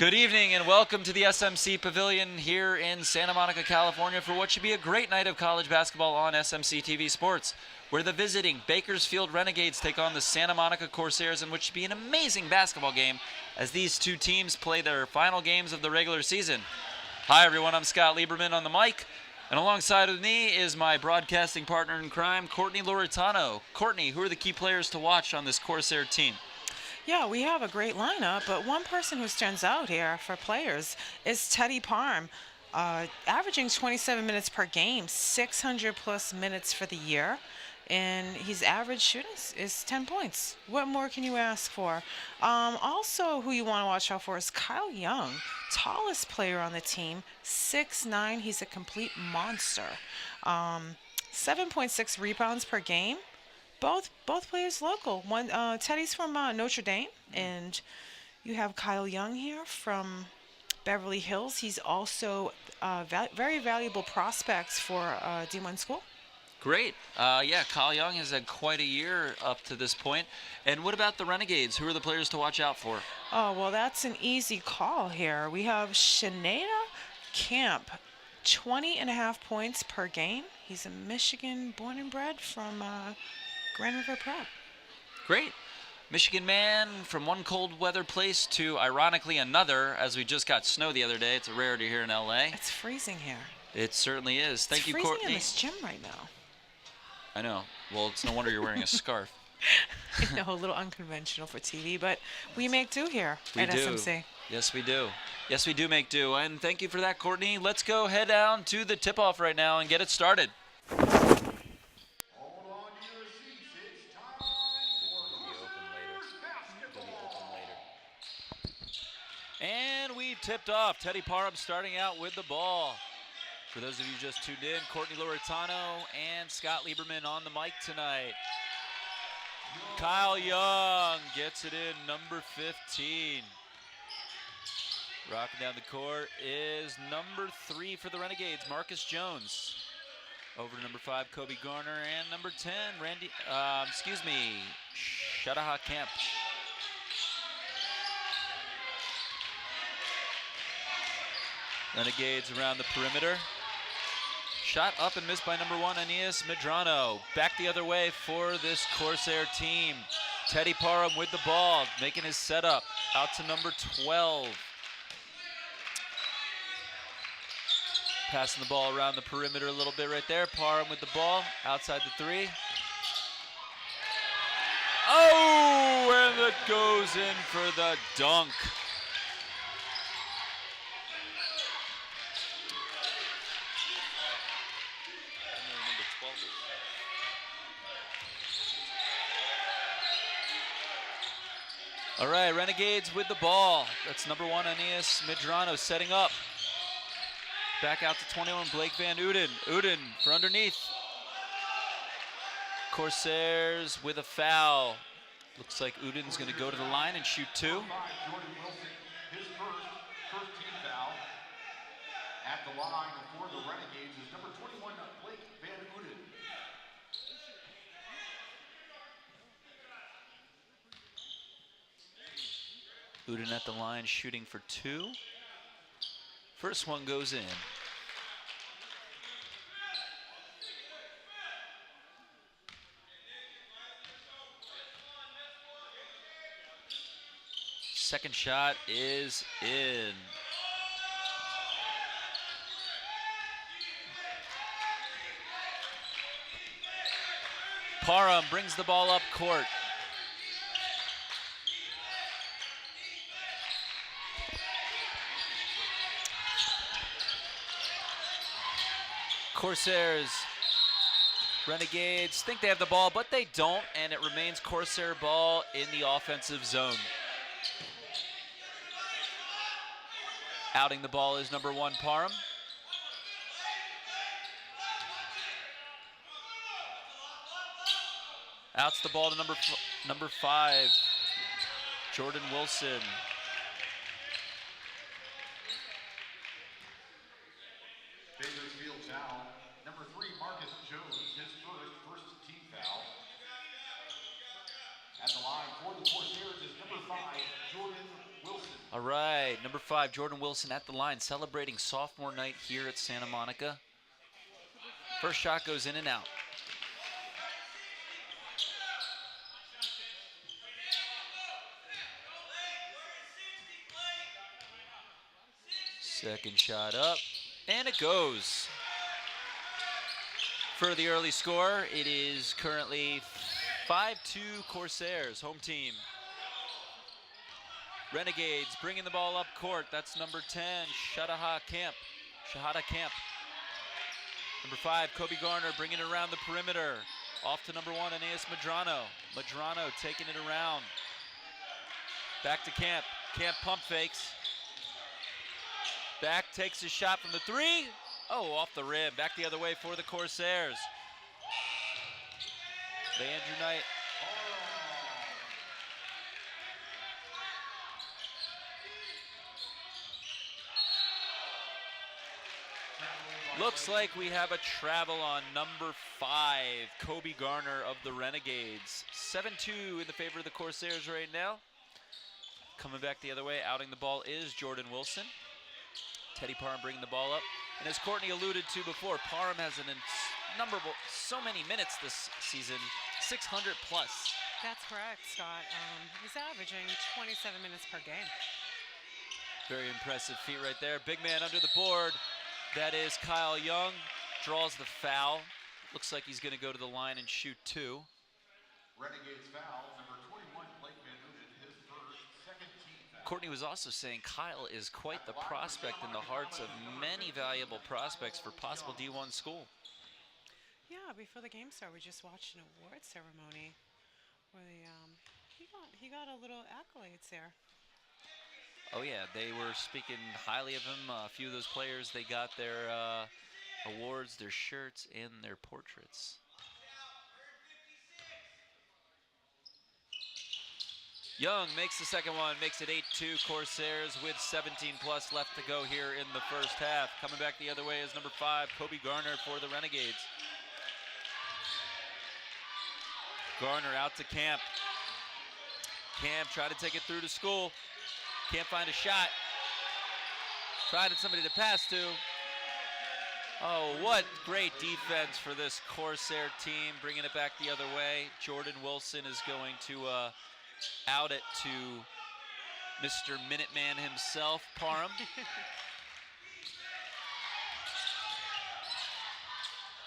Good evening and welcome to the SMC Pavilion here in Santa Monica, California for what should be a great night of college basketball on SMC TV Sports, where the visiting Bakersfield Renegades take on the Santa Monica Corsairs in which should be an amazing basketball game as these two teams play their final games of the regular season. Hi everyone, I'm Scott Lieberman on the mic, and alongside of me is my broadcasting partner in crime, Courtney Loretano. Courtney, who are the key players to watch on this Corsair team? Yeah, we have a great lineup, but one person who stands out here for players is Teddy Parham, averaging 27 minutes per game, 600 plus minutes for the year, and his average shooting is 10 points. What more can you ask for? Also, who you want to watch out for is Kyle Young, tallest player on the team, 6'9". He's a complete monster. 7.6 rebounds per game. Both players local. One Teddy's from Notre Dame, and you have Kyle Young here from Beverly Hills. He's also very valuable prospects for D1 school. Great. Yeah, Kyle Young has had quite a year up to this point. And what about the Renegades? Who are the players to watch out for? Oh, well, that's an easy call here. We have Shaneda Camp, 20.5 points per game. He's a Michigan born and bred from Grand River Prep. Great. Michigan man from one cold weather place to, ironically, another, as we just got snow the other day. It's a rarity here in LA. It's freezing here. It certainly is. Thank you, Courtney. It's freezing in this gym right now. I know. Well, it's no wonder you're wearing a scarf. I know, a little unconventional for TV, but we make do here We at do. SMC. Yes, we do. Yes, we do make do. And thank you for that, Courtney. Let's go head down to the tip-off right now and get it started. And we tipped off. Teddy Parham starting out with the ball. For those of you just tuned in, Courtney Loretano and Scott Lieberman on the mic tonight. Kyle Young gets it in, number 15. Rocking down the court is number 3 for the Renegades, Marcus Jones. Over to number 5, Kobe Garner, and number 10, Shadaha Kemp. Renegades around the perimeter. Shot up and missed by number 1, Aeneas Medrano. Back the other way for this Corsair team. Teddy Parham with the ball, making his setup. Out to number 12. Passing the ball around the perimeter a little bit right there. Parham with the ball, outside the 3. Oh, and it goes in for the dunk. All right, Renegades with the ball. That's number 1, Aeneas Medrano setting up. Back out to 21, Blake Van Uden. Uden for underneath. Corsairs with a foul. Looks like Uden's going to go to the line and shoot 2. Jordan Wilson, his first team foul. At the line for the Renegades is number 21, Blake Van Uden. Uden at the line shooting for 2. First one goes in. Second shot is in. Parham brings the ball up court. Corsairs, Renegades think they have the ball, but they don't, and it remains Corsair ball in the offensive zone. Outing the ball is number 1, Parham. Outs the ball to number 5, Jordan Wilson. Bakersfield foul. Number 3, Marcus Jones, his first team foul. At the line for the Corsairs is number 5, Jordan Wilson. All right, number 5, Jordan Wilson at the line, celebrating sophomore night here at Santa Monica. First shot goes in and out. Second shot up, and it goes. For the early score, it is currently 5-2 Corsairs, home team. Renegades bringing the ball up court. That's number 10, Shahada Camp. Number 5, Kobe Garner bringing it around the perimeter. Off to number 1, Aeneas Medrano. Medrano taking it around. Back to Camp. Camp pump fakes. Back, takes his shot from the 3. Oh, off the rim. Back the other way for the Corsairs. Andrew Knight. Looks like we have a travel on number 5, Kobe Garner of the Renegades. 7-2 in the favor of the Corsairs right now. Coming back the other way, outing the ball is Jordan Wilson. Teddy Parham bringing the ball up. And as Courtney alluded to before, Parham has so many minutes this season, 600 plus. That's correct, Scott. He's averaging 27 minutes per game. Very impressive feat right there. Big man under the board. That is Kyle Young. Draws the foul. Looks like he's going to go to the line and shoot 2. Renegades foul, number 21, Blake Van Noonen, his first, second team foul. Courtney was also saying Kyle is quite the prospect in the hearts of many valuable prospects for possible D1 school. Yeah, before the game started, we just watched an award ceremony where he got a little accolades there. Oh yeah, they were speaking highly of him. A few of those players, they got their awards, their shirts, and their portraits. Young makes the second one, makes it 8-2 Corsairs with 17 plus left to go here in the first half. Coming back the other way is number 5, Kobe Garner for the Renegades. Garner out to Camp. Camp trying to take it through to school. Can't find a shot. Finding somebody to pass to. Oh, what great defense for this Corsair team, bringing it back the other way. Jordan Wilson is going to out it to Mr. Minuteman himself, Parham.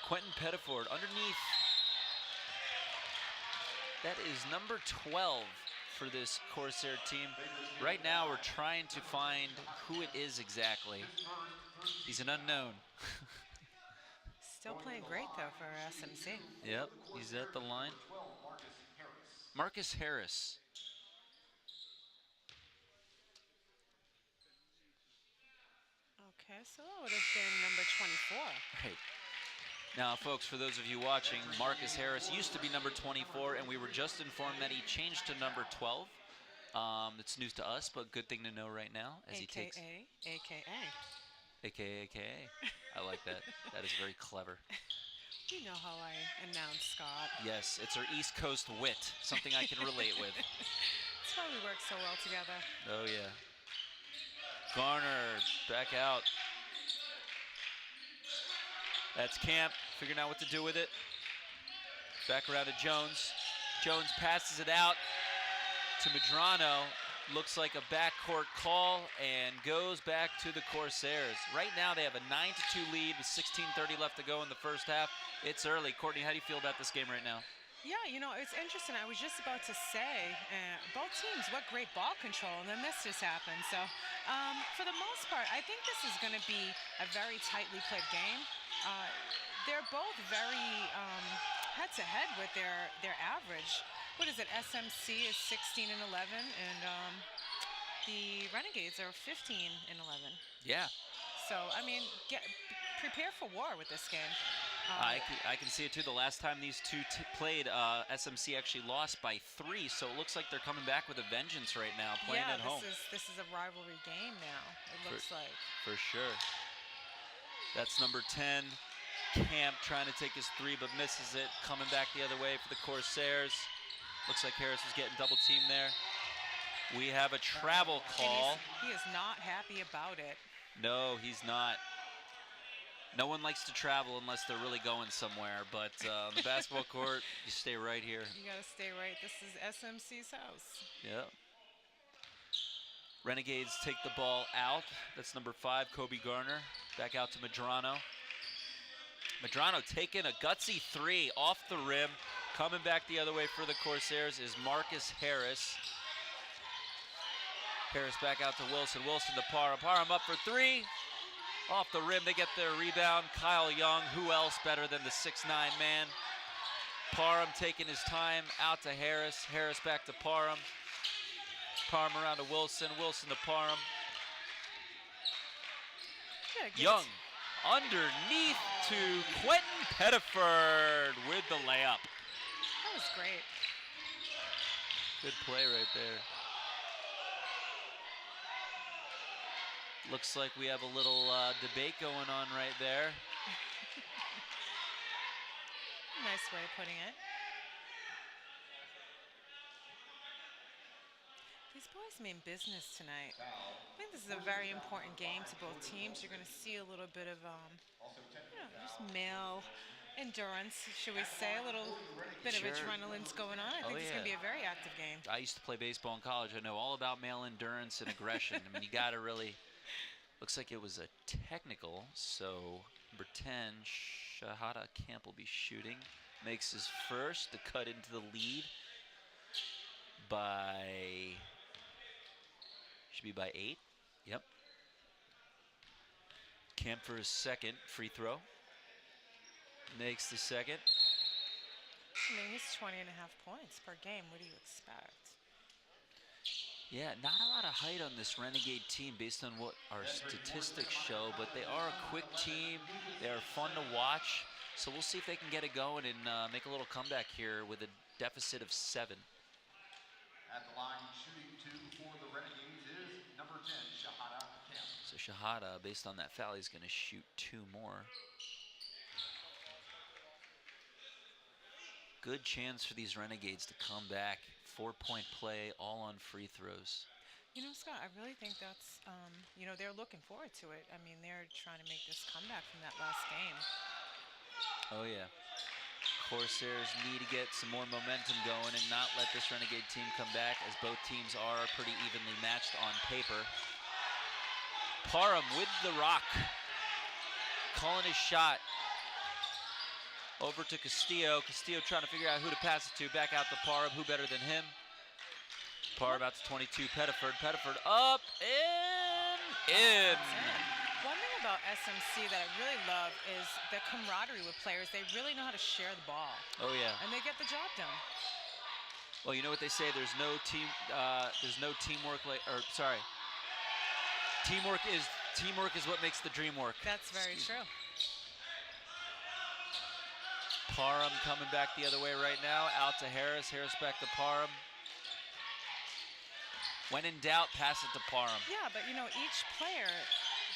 Quentin Pettiford underneath. That is number 12 for this Corsair team. Right now we're trying to find who it is exactly. He's an unknown. Still playing great though for SMC. Yep, he's at the line. Marcus Harris. Okay, so that would have been number 24. Right. Now, folks, for those of you watching, Marcus Harris used to be number 24, and we were just informed that he changed to number 12. It's news to us, but good thing to know right now as he takes. AKA. I like that. That is very clever. You know how I announce, Scott. Yes, it's our East Coast wit, something I can relate with. That's why we work so well together. Oh, yeah. Garner back out. That's Camp figuring out what to do with it. Back around to Jones. Jones passes it out to Medrano. Looks like a backcourt call and goes back to the Corsairs. Right now they have a 9-2 lead with 16:30 left to go in the first half. It's early. Courtney, how do you feel about this game right now? Yeah, you know, it's interesting. I was just about to say, both teams, what great ball control, and then this just happened. So, for the most part, I think this is going to be a very tightly played game. They're both very head-to-head with their average. What is it? SMC is 16-11, and the Renegades are 15-11. Yeah. So, I mean, prepare for war with this game. I can see it too. The last time these two played, SMC actually lost by 3, so it looks like they're coming back with a vengeance right now, playing at home. This is a rivalry game now, it looks like. For sure. That's number 10, Camp, trying to take his 3 but misses it. Coming back the other way for the Corsairs. Looks like Harris was getting double teamed there. We have a travel call. He is not happy about it. No, he's not. No one likes to travel unless they're really going somewhere, but on the basketball court, you stay right here. You got to stay right. This is SMC's house. Yep. Renegades take the ball out. That's number 5, Kobe Garner. Back out to Medrano. Medrano taking a gutsy 3 off the rim. Coming back the other way for the Corsairs is Marcus Harris. Harris back out to Wilson. Wilson to Parham. Parham up for 3. Off the rim, they get their rebound. Kyle Young, who else better than the 6'9 man? Parham taking his time out to Harris. Harris back to Parham. Parham around to Wilson. Wilson to Parham. Young underneath to Quentin Pettiford with the layup. That was great. Good play right there. Looks like we have a little debate going on right there. Nice way of putting it. These boys mean business tonight. I think this is a very important game to both teams. You're going to see a little bit of, just male endurance, should we say. A little bit of adrenaline's going on. I think it's going to be a very active game. I used to play baseball in college. I know all about male endurance and aggression. I mean, you got to really... Looks like it was a technical, so number 10, Shahada Camp will be shooting. Makes his first to cut into the lead by... Should be by 8. Yep. Camp for his second free throw. Makes the second. I mean, he's 20.5 points per game. What do you expect? Yeah, not a lot of height on this Renegade team based on what our statistics show, but they are a quick team. They are fun to watch. So we'll see if they can get it going and make a little comeback here with a deficit of 7. At the line, shooting 2 for the Renegades is number 10, Shahada Camp. So Shahada, based on that foul, he's going to shoot 2 more. Good chance for these Renegades to come back. 4-point play, all on free throws. You know, Scott, I really think that's, they're looking forward to it. I mean, they're trying to make this comeback from that last game. Oh, yeah. Corsairs need to get some more momentum going and not let this Renegade team come back, as both teams are pretty evenly matched on paper. Parham with the rock. Calling his shot. Over to Castillo. Castillo trying to figure out who to pass it to. Back out to Parham. Who better than him? Parham out to 22. Pettiford. Pettiford up and in. One thing about SMC that I really love is the camaraderie with players. They really know how to share the ball. Oh, yeah. And they get the job done. Well, you know what they say? There's no teamwork teamwork is what makes the dream work. That's very true. Parham coming back the other way right now. Out to Harris. Harris back to Parham. When in doubt, pass it to Parham. Yeah, but each player,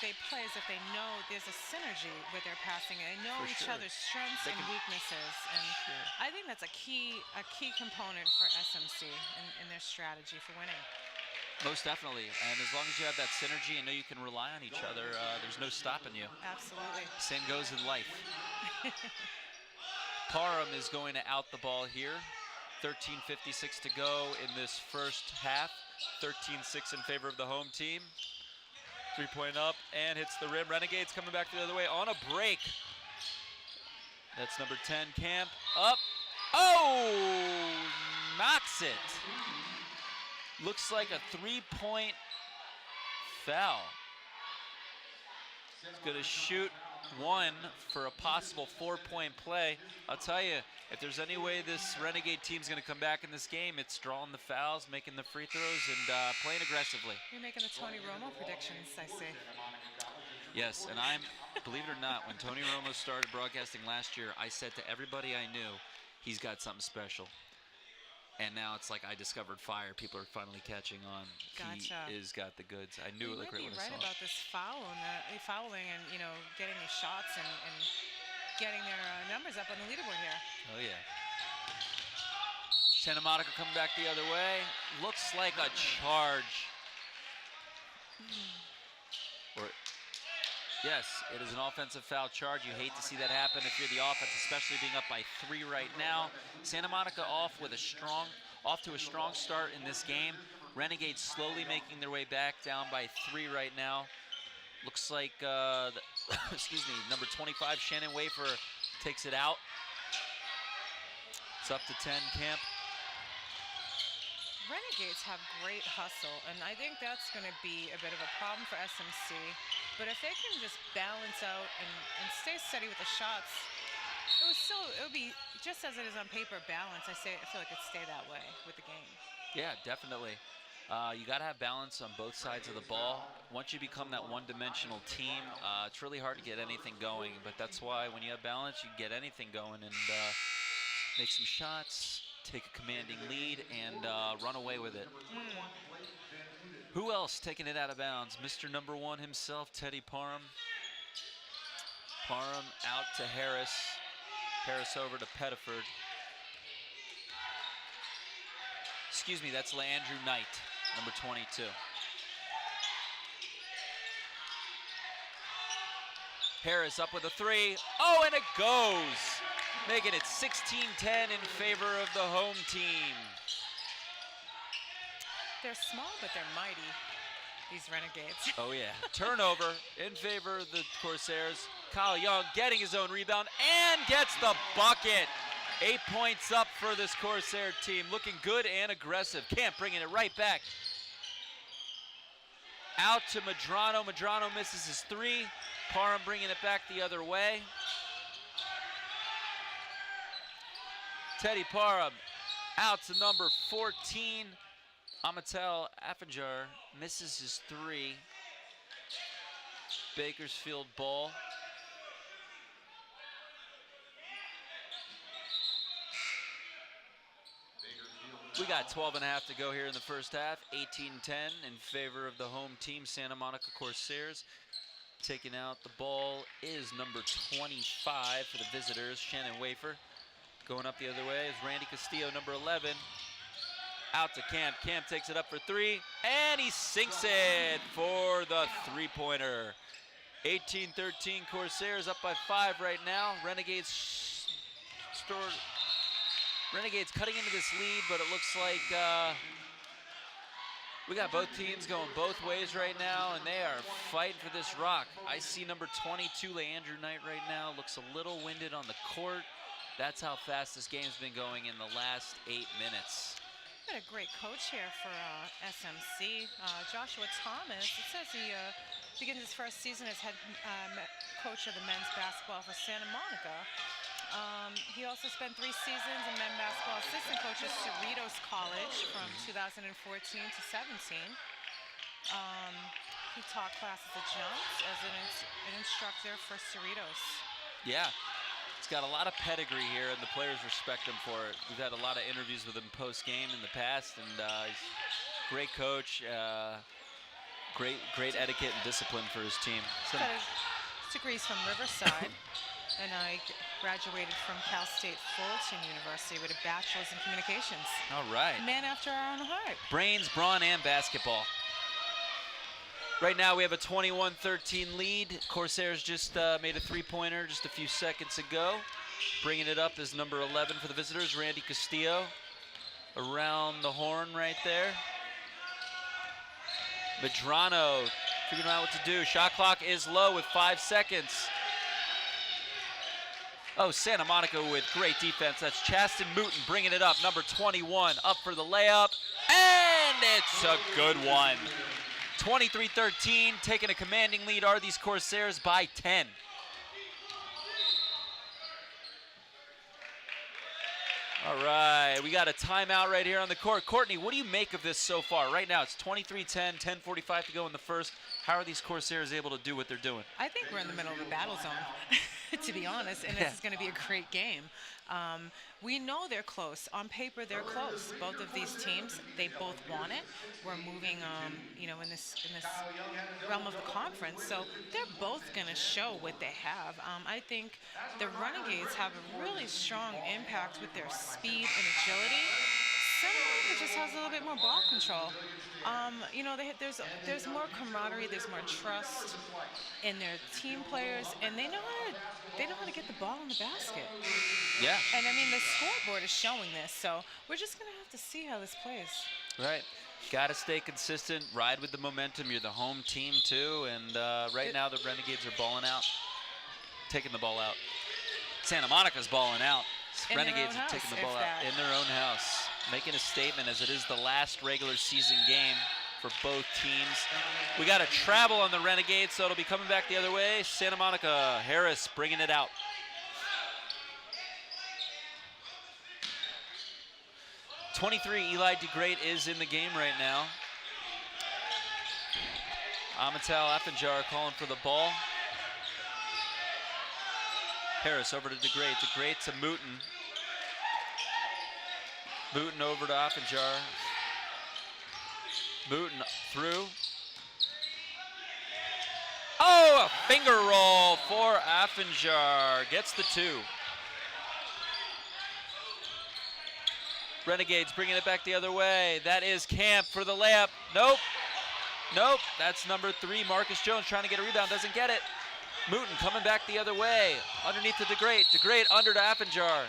they play as if they know there's a synergy with their passing. They know each other's strengths and weaknesses, and I think that's a key component for SMC in their strategy for winning. Most definitely, and as long as you have that synergy and know you can rely on each other, there's no stopping you. Absolutely. Same goes in life. Parham is going to out the ball here. 13:56 to go in this first half. 13-6 in favor of the home team. 3-point up and hits the rim. Renegades coming back the other way on a break. That's number 10, Camp. Up. Oh! Knocks it. Looks like a 3-point foul. He's going to shoot 1 for a possible 4-point play. I'll tell you, if there's any way this Renegade team's going to come back in this game, it's drawing the fouls, making the free throws, and playing aggressively. You're making the Tony Romo predictions, I see. Yes, and believe it or not, when Tony Romo started broadcasting last year, I said to everybody I knew, he's got something special. And now it's like I discovered fire. People are finally catching on. Gotcha. He is got the goods. I knew it like right when I saw it. You might be right about this fouling and getting the shots and getting their numbers up on the leaderboard here. Oh yeah. Santa Monica coming back the other way. Looks like a charge. Or, yes, it is an offensive foul charge. You hate to see that happen if you're the offense, especially being up by 3 right now. Santa Monica off to a strong start in this game. Renegades slowly making their way back, down by 3 right now. Looks like, excuse me, number 25, Shannon Wafer, takes it out. It's up to 10, Camp. Renegades have great hustle, and I think that's going to be a bit of a problem for SMC. But if they can just balance out and stay steady with the shots, it would be just as it is on paper, balance. I feel like it'd stay that way with the game. Yeah, definitely. You got to have balance on both sides of the ball. Once you become that one-dimensional team, it's really hard to get anything going. But that's why when you have balance, you get anything going and make some shots, take a commanding lead, and run away with it. Who else taking it out of bounds? Mr. Number 1 himself, Teddy Parham. Parham out to Harris. Harris over to Pettiford. Excuse me, that's LeAndrew Knight, number 22. Harris up with a 3. Oh, and it goes! Making it 16-10 in favor of the home team. They're small, but they're mighty, these Renegades. Oh, yeah. Turnover in favor of the Corsairs. Kyle Young getting his own rebound and gets the bucket. 8 points up for this Corsair team. Looking good and aggressive. Camp bringing it right back. Out to Medrano. Medrano misses his 3. Parham bringing it back the other way. Teddy Parham out to number 14. Amatel Affinjar misses his 3. Bakersfield ball. We got 12.5 to go here in the first half. 18-10 in favor of the home team, Santa Monica Corsairs. Taking out the ball is number 25 for the visitors, Shannon Wafer. Going up the other way is Randy Castillo, number 11. Out to Camp. Camp takes it up for 3, and he sinks it for the 3-pointer. 18-13 Corsairs up by 5 right now. Renegades cutting into this lead, but it looks like we got both teams going both ways right now, and they are fighting for this rock. I see number 22, LeAndrew Knight, right now. Looks a little winded on the court. That's how fast this game's been going in the last 8 minutes. Got a great coach here for SMC, Joshua Thomas. It says he begins his first season as head coach of the men's basketball for Santa Monica. He also spent 3 seasons in men's basketball assistant coach at Cerritos College from 2014 to 17. He taught classes at Jones as an instructor for Cerritos. Yeah. He's got a lot of pedigree here, and the players respect him for it. We've had a lot of interviews with him post-game in the past, and he's a great coach, great etiquette and discipline for his team. He's got his degrees from Riverside, and I graduated from Cal State Fulton University with a bachelor's in communications. All right. Man after our own heart. Brains, brawn, and basketball. Right now we have a 21-13 lead. Corsairs just made a 3-pointer just a few seconds ago. Bringing it up is number 11 for the visitors, Randy Castillo. Around the horn right there. Medrano figuring out what to do. Shot clock is low with 5 seconds. Oh, Santa Monica with great defense. That's Chaston Mooten bringing it up, number 21, up for the layup, and it's a good one. 23-13, taking a commanding lead are these Corsairs by 10. All right, we got a timeout right here on the court. Courtney, what do you make of this so far? Right now, it's 23-10, 10:45 to go in the first. How are these Corsairs able to do what they're doing? I think we're in the middle of a battle zone, to be honest, and this is going to be a great game. We know they're close. On paper, they're close. Both of these teams, they both want it. We're moving, in this realm of the conference, so they're both going to show what they have. I think the Renegades have a really strong impact with their speed and agility. Santa Monica just has a little bit more ball control. You know, there's more camaraderie, there's more trust in their team players, and they know how to get the ball in the basket. Yeah. And I mean, the scoreboard is showing this, so we're just gonna have to see how this plays. Right. Got to stay consistent, ride with the momentum. You're the home team, too. And right now, the Renegades are balling out, taking the ball out. Santa Monica's balling out. Renegades are taking the ball out in their own house, making a statement as it is the last regular season game for both teams. We got a travel on the Renegades, so it'll be coming back the other way. Santa Monica, Harris bringing it out. #23, Eli DeGreat is in the game right now. Amatal Affenjar calling for the ball. Harris over to DeGreat. DeGreat to Mooten. Mooten over to Affenjar. Mooten through. Oh, a finger roll for Affenjar. Gets the 2. Renegades bringing it back the other way. That is Camp for the layup. Nope. Nope. That's number 3, Marcus Jones, trying to get a rebound. Doesn't get it. Mooten coming back the other way. Underneath to DeGreat. DeGreat under to Affenjar.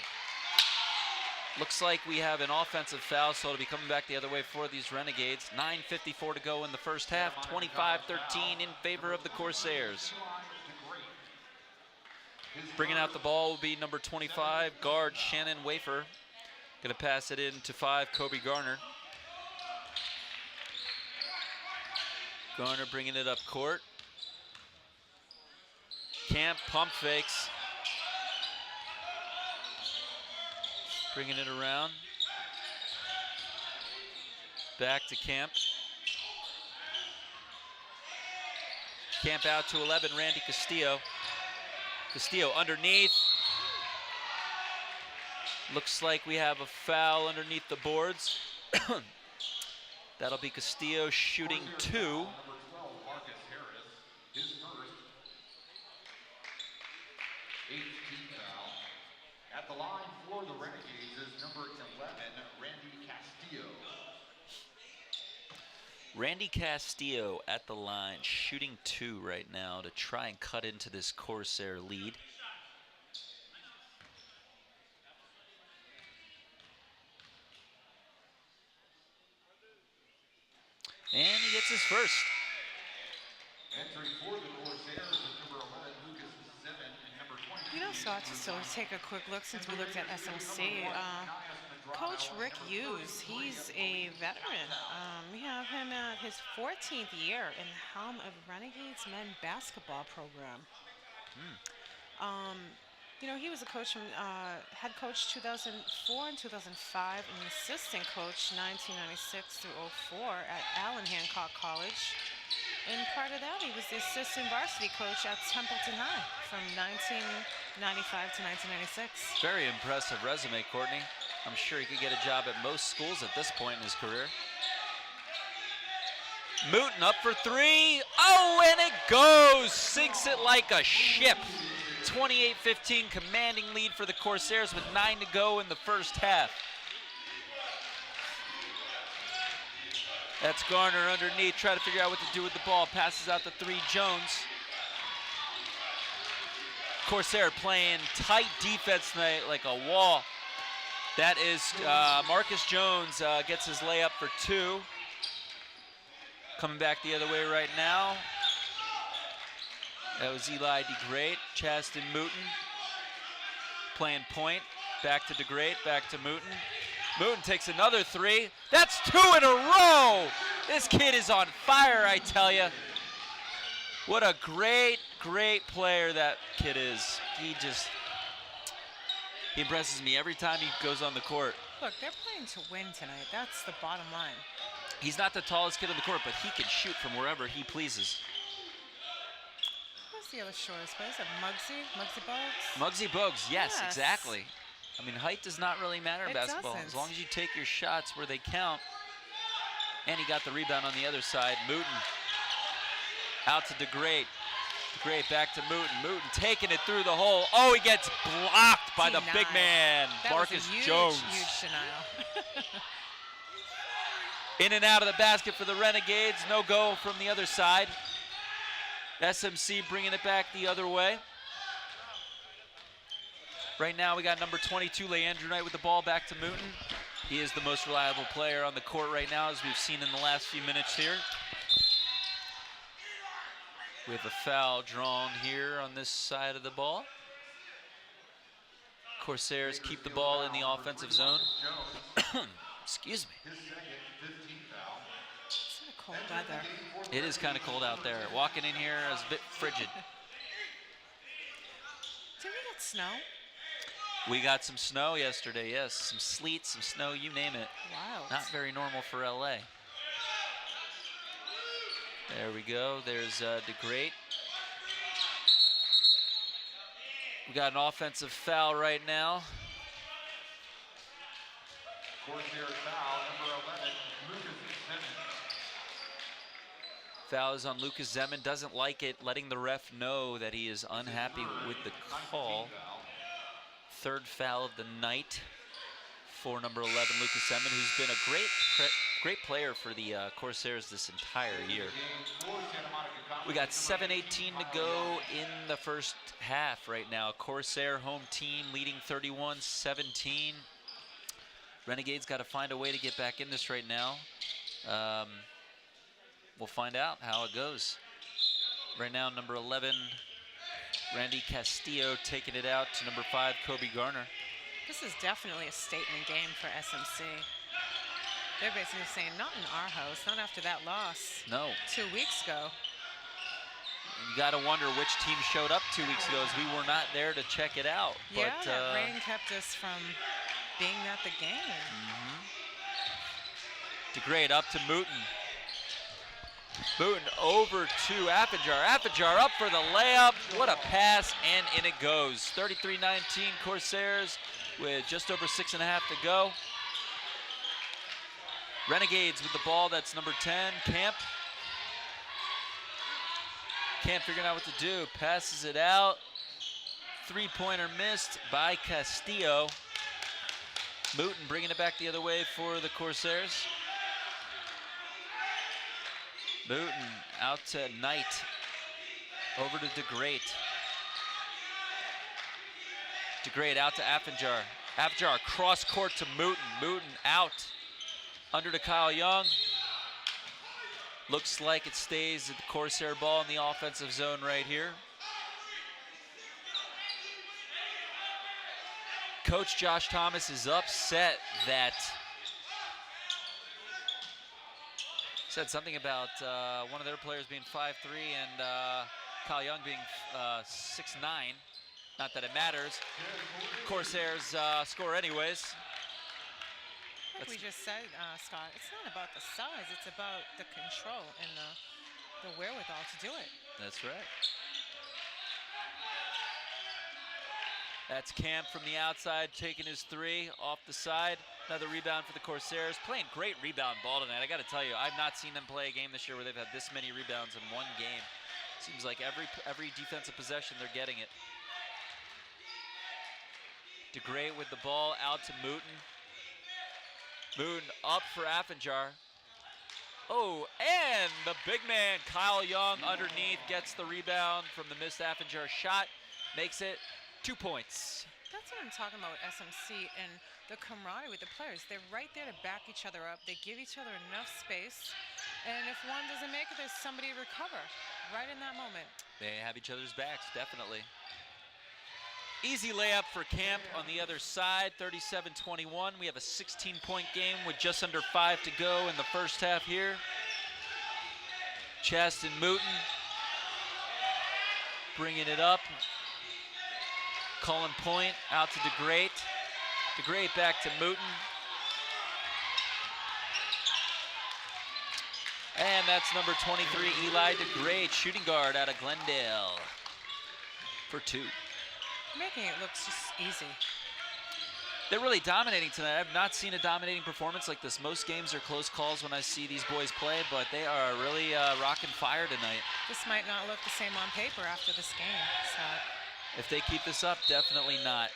Looks like we have an offensive foul, so it'll be coming back the other way for these Renegades. 9:54 to go in the first half. 25-13 in favor of the Corsairs. Bringing out the ball will be number 25, guard Shannon Wafer. Gonna pass it in to 5, Kobe Garner. Garner bringing it up court. Camp pump fakes. Bringing it around. Back to Camp. Camp out to 11, Randy Castillo. Castillo underneath. Looks like we have a foul underneath the boards. That'll be Castillo shooting 2. Number 12, Marcus Harris, his first. 8th team foul. At the line for the Renegades is number 11, Randy Castillo. Randy Castillo at the line, shooting 2 right now to try and cut into this Corsair lead. And he gets his first. Entering for the Corsairs is number 11, Lucas 7, and number 20. You know, so take a quick look since we looked at SMC. Coach Rick Hughes, he's a veteran. We have him at his 14th year in the helm of Renegades men basketball program. You know, he was a coach from head coach 2004 and 2005, and an assistant coach 1996 through 04 at Allen Hancock College. And prior to that, he was the assistant varsity coach at Templeton High from 1995 to 1996. Very impressive resume, Courtney. I'm sure he could get a job at most schools at this point in his career. Mooten up for 3. Oh, and it goes! Sinks it like a ship. 28-15 commanding lead for the Corsairs with 9 to go in the first half. That's Garner underneath, trying to figure out what to do with the ball. Passes out to 3, Jones. Corsair playing tight defense tonight like a wall. That is Marcus Jones gets his layup for 2. Coming back the other way right now. That was Eli DeGreat, Chaston Mooten playing point. Back to DeGreat, back to Mooten. Mooten takes another 3. That's 2 in a row. This kid is on fire, I tell you. What a great, great player that kid is. He impresses me every time he goes on the court. Look, they're playing to win tonight. That's the bottom line. He's not the tallest kid on the court, but he can shoot from wherever he pleases. Who's the other shortest player? Is it Muggsy? Muggsy Bogues? Muggsy Bogues, yes, exactly. I mean, height does not really matter in It basketball. doesn't. As long as you take your shots where they count. And he got the rebound on the other side. Mooten out to DeGreat. DeGreat back to Mooten. Mooten taking it through the hole. Oh, he gets blocked by the big man, That Marcus was a huge, Jones. huge denial. In and out of the basket for the Renegades. No go from the other side. SMC bringing it back the other way. Right now we got number 22, Leandrew Knight, with the ball back to Mooten. He is the most reliable player on the court right now, as we've seen in the last few minutes here. We have a foul drawn here on this side of the ball. Corsairs keep the ball in the offensive zone. Excuse me. His second, 15th foul. It's kind of cold weather. It is kind of cold out there. Walking in here is a bit frigid. Did we get snow? We got some snow yesterday, yes. Some sleet, some snow, you name it. Wow. Not very normal for LA. There we go. There's DeGreat. We got an offensive foul right now. Corsair foul, number 11, Lucas Simmons. Foul is on Lucas Zeman. Doesn't like it, letting the ref know that he is unhappy with the call. Third foul of the night for number 11, Lucas Zeman, who's been a great player for the Corsairs this entire year. We got 7:18 to go in the first half right now. Corsair home team leading 31-17. Renegades got to find a way to get back in this right now. We'll find out how it goes. Right now, number 11, Randy Castillo taking it out to number 5, Kobe Garner. This is definitely a statement game for SMC. They're basically saying, not in our house, not after that loss. No. 2 weeks ago. You got to wonder which team showed up 2 weeks ago, as we were not there to check it out. Yeah, but, that rain kept us from being at the game. DeGreat up to Mooten. Mooten over to Affijar. Affijar up for the layup. What a pass, and in it goes. 33-19 Corsairs with just over 6.5 to go. Renegades with the ball. That's number 10, Camp. Camp figuring out what to do. Passes it out. Three-pointer missed by Castillo. Mooten bringing it back the other way for the Corsairs. Mooten out to Knight. Over to DeGreat. DeGreat out to Affijar. Affijar cross court to Mooten. Mooten out. Under to Kyle Young. Looks like it stays at the Corsair ball in the offensive zone right here. Coach Josh Thomas is upset that said something about one of their players being 5'3" and Kyle Young being 6'9". Not that it matters. Corsairs score anyways. Like we just said, Scott, it's not about the size, it's about the control and the wherewithal to do it. That's right. That's Camp from the outside, taking his three off the side. Another rebound for the Corsairs. Playing great rebound ball tonight. I got to tell you, I've not seen them play a game this year where they've had this many rebounds in one game. Seems like every defensive possession they're getting it. DeGreat with the ball out to Mooten. Mooten up for Affijar. Oh, and the big man, Kyle Young, underneath, gets the rebound from the missed Affijar shot. Makes it 2 points. That's what I'm talking about with SMC and the camaraderie with the players. They're right there to back each other up. They give each other enough space. And if one doesn't make it, there's somebody to recover right in that moment. They have each other's backs, definitely. Easy layup for Camp on the other side, 37-21. We have a 16-point game with just under 5 to go in the first half here. Chaston Mooten bringing it up. Cullen Point out to DeGreat. DeGreat back to Mooten. And that's number 23, Eli DeGreat, shooting guard out of Glendale for 2. Making it look just easy. They're really dominating tonight. I've not seen a dominating performance like this. Most games are close calls when I see these boys play, but they are really rocking fire tonight. This might not look the same on paper after this game, Scott. If they keep this up, definitely not.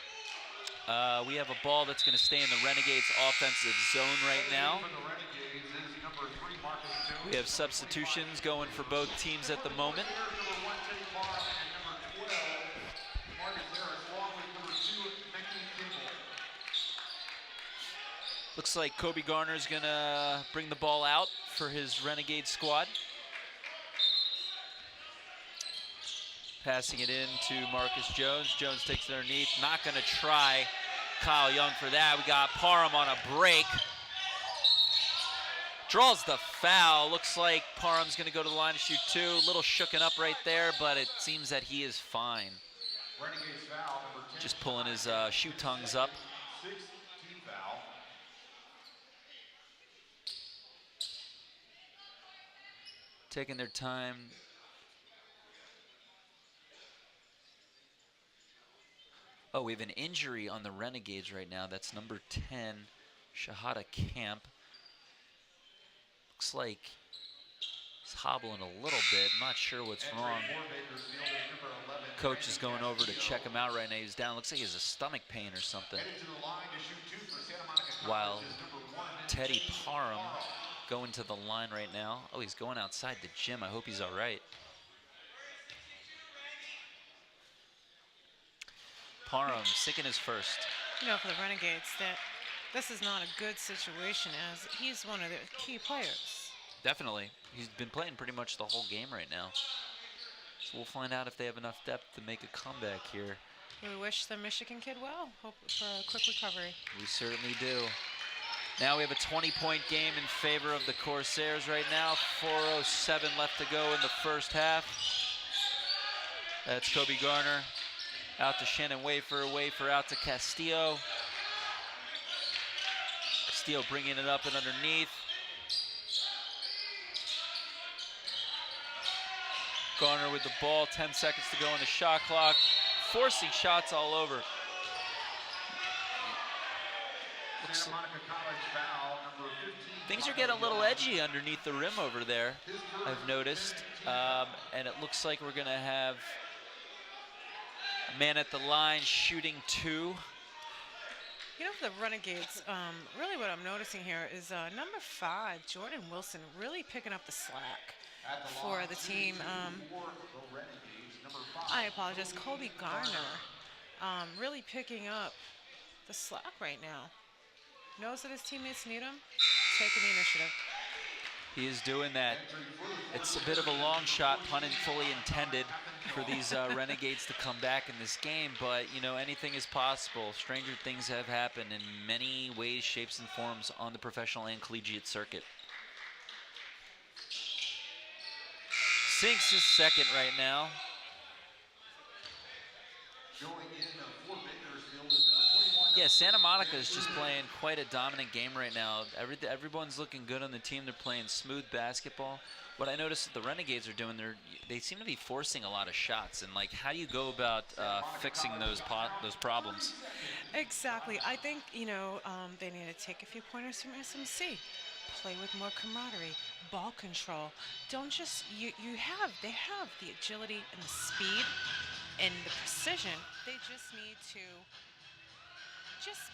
We have a ball that's going to stay in the Renegades offensive zone right now. For the Renegades is number 3, Marcus Jones. We have substitutions going for both teams at the moment. Number 1, Teddy Parham, and number 12, Marcus Harris, along with number 2, Becky Kimball. Looks like Kobe Garner's going to bring the ball out for his Renegade squad. Passing it in to Marcus Jones. Jones takes it underneath. Not going to try Kyle Young for that. We got Parham on a break. Draws the foul. Looks like Parham's going to go to the line to shoot 2. A little shooken up right there, but it seems that he is fine. Renegades foul, number 10. Just pulling his shoe tongues up. 6th team foul. Taking their time. Oh, we have an injury on the Renegades right now. That's number 10, Shahada Camp. Looks like he's hobbling a little bit. I'm not sure what's wrong. Coach is going over to check him out right now. He's down. Looks like he has a stomach pain or something. While Teddy Parham going to the line right now. Oh, he's going outside the gym. I hope he's all right. Parham sinking his first. You know, for the Renegades, that this is not a good situation as he's one of their key players. Definitely. He's been playing pretty much the whole game right now. So we'll find out if they have enough depth to make a comeback here. We wish the Michigan kid well. Hope for a quick recovery. We certainly do. Now we have a 20-point game in favor of the Corsairs right now. 4:07 left to go in the first half. That's Kobe Garner. Out to Shannon Wafer out to Castillo. Castillo bringing it up and underneath. Garner with the ball, 10 seconds to go on the shot clock. Forcing shots all over. Looks like things are getting a little edgy underneath the rim over there, I've noticed. And it looks like we're going to have a man at the line shooting 2. You know, for the Renegades, really what I'm noticing here is number 5, Jordan Wilson, really picking up the slack for the team. I apologize, Kobe Garner, really picking up the slack right now. Knows that his teammates need him, taking the initiative. He is doing that. It's a bit of a long shot, pun fully intended, for these Renegades to come back in this game, but you know, anything is possible. Stranger things have happened in many ways, shapes, and forms on the professional and collegiate circuit. Sinks his second right now. Yeah, Santa Monica is just playing quite a dominant game right now. Everyone's looking good on the team. They're playing smooth basketball. What I noticed that the Renegades are doing, they seem to be forcing a lot of shots. And like, how do you go about fixing those problems? Exactly. I think, you know, they need to take a few pointers from SMC. Play with more camaraderie, ball control. Don't just, they have the agility and the speed and the precision. They just need to just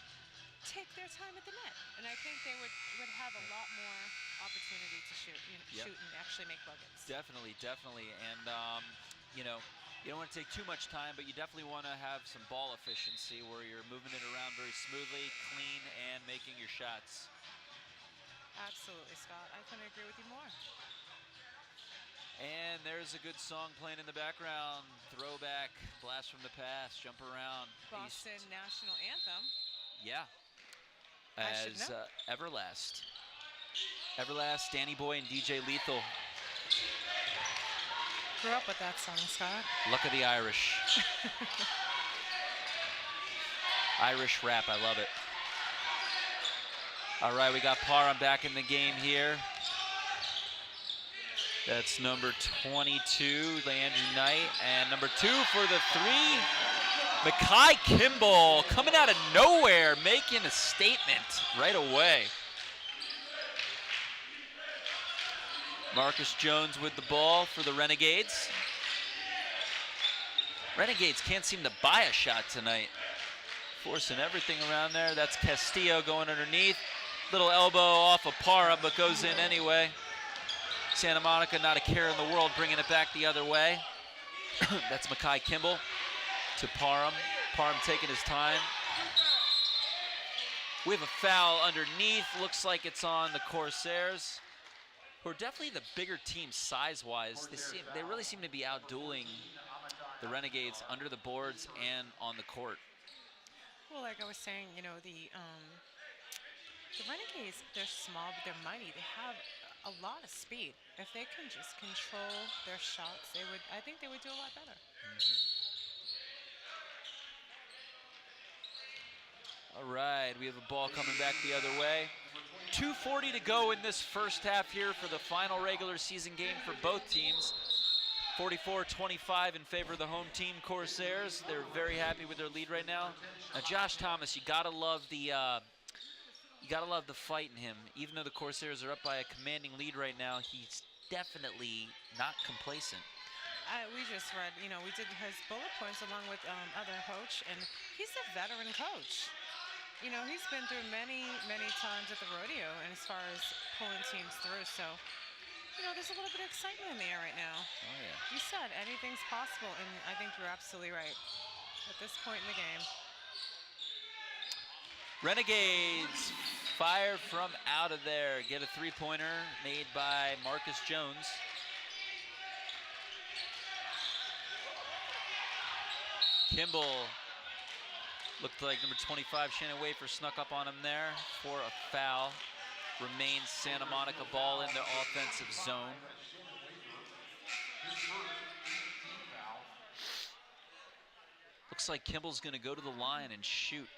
take their time at the net. And I think they would have a lot more opportunity to shoot, shoot and actually make buckets. Definitely. And, you know, you don't want to take too much time, but you definitely want to have some ball efficiency where you're moving it around very smoothly, clean, and making your shots. Absolutely, Scott. I couldn't agree with you more. And there's a good song playing in the background. Throwback, blast from the past, jump around. Boston National Anthem. Yeah. I should As know. Everlast. Everlast, Danny Boy, and DJ Lethal. Grew up with that song, Scott. Luck of the Irish. Irish rap, I love it. All right, we got Parham back in the game here. That's number 22, Landry Knight, and number 2 for the 3, Mekhi Kimball, coming out of nowhere, making a statement right away. Marcus Jones with the ball for the Forcing everything around there. That's Castillo going underneath. Little elbow off of Parham, but goes in anyway. Santa Monica, not a care in the world, bringing it back the other way. That's Makai Kimball to Parham. Parham taking his time. We have a foul underneath. Looks like it's on the Corsairs, who are definitely the bigger team size-wise. They really seem to be outdueling the Renegades under the boards and on the court. Well, like I was saying, you know, the Renegades, they're small, but they're mighty. They have a lot of speed. If they can just control their shots, I think they would do a lot better. All right, we have a ball coming back the other way. 2:40 to go in this first half here for the final regular season game for both teams. 44-25 in favor of the home team, Corsairs. They're very happy with their lead right now. Now, Josh Thomas, you gotta love the fight in him. Even though the Corsairs are up by a commanding lead right now, he's definitely not complacent. We just read, you know, we did his bullet points along with other coach, and he's a veteran coach. You know, he's been through many, many times at the rodeo, and as far as pulling teams through, so, you know, there's a little bit of excitement in the air right now. Oh, yeah. You said anything's possible, and I think you're absolutely right at this point in the game. Renegades fire from out of there. Get a three-pointer made by Marcus Jones. Kimball looked like number 25, Shannon Wafer, snuck up on him there for a foul. Remains Santa Monica ball in the offensive zone. Looks like Kimball's going to go to the line and shoot.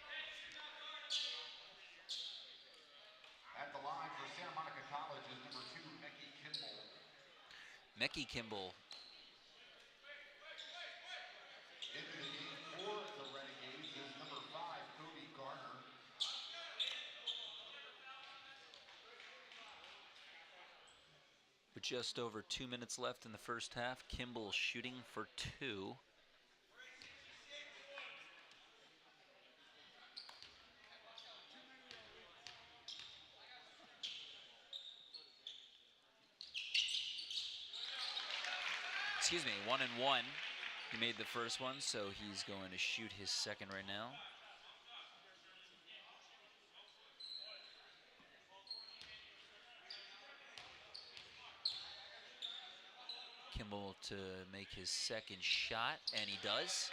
At the line for Santa Monica College is number 2, Mecky Kimball. Mecky Kimball. Into the game for the Renegades is number 5, Cody Garner. With just over 2 minutes left in the first half, Kimball shooting for 2. Excuse me, 1 and 1. He made the first one, so he's going to shoot his second right now. Kimball to make his second shot, and he does.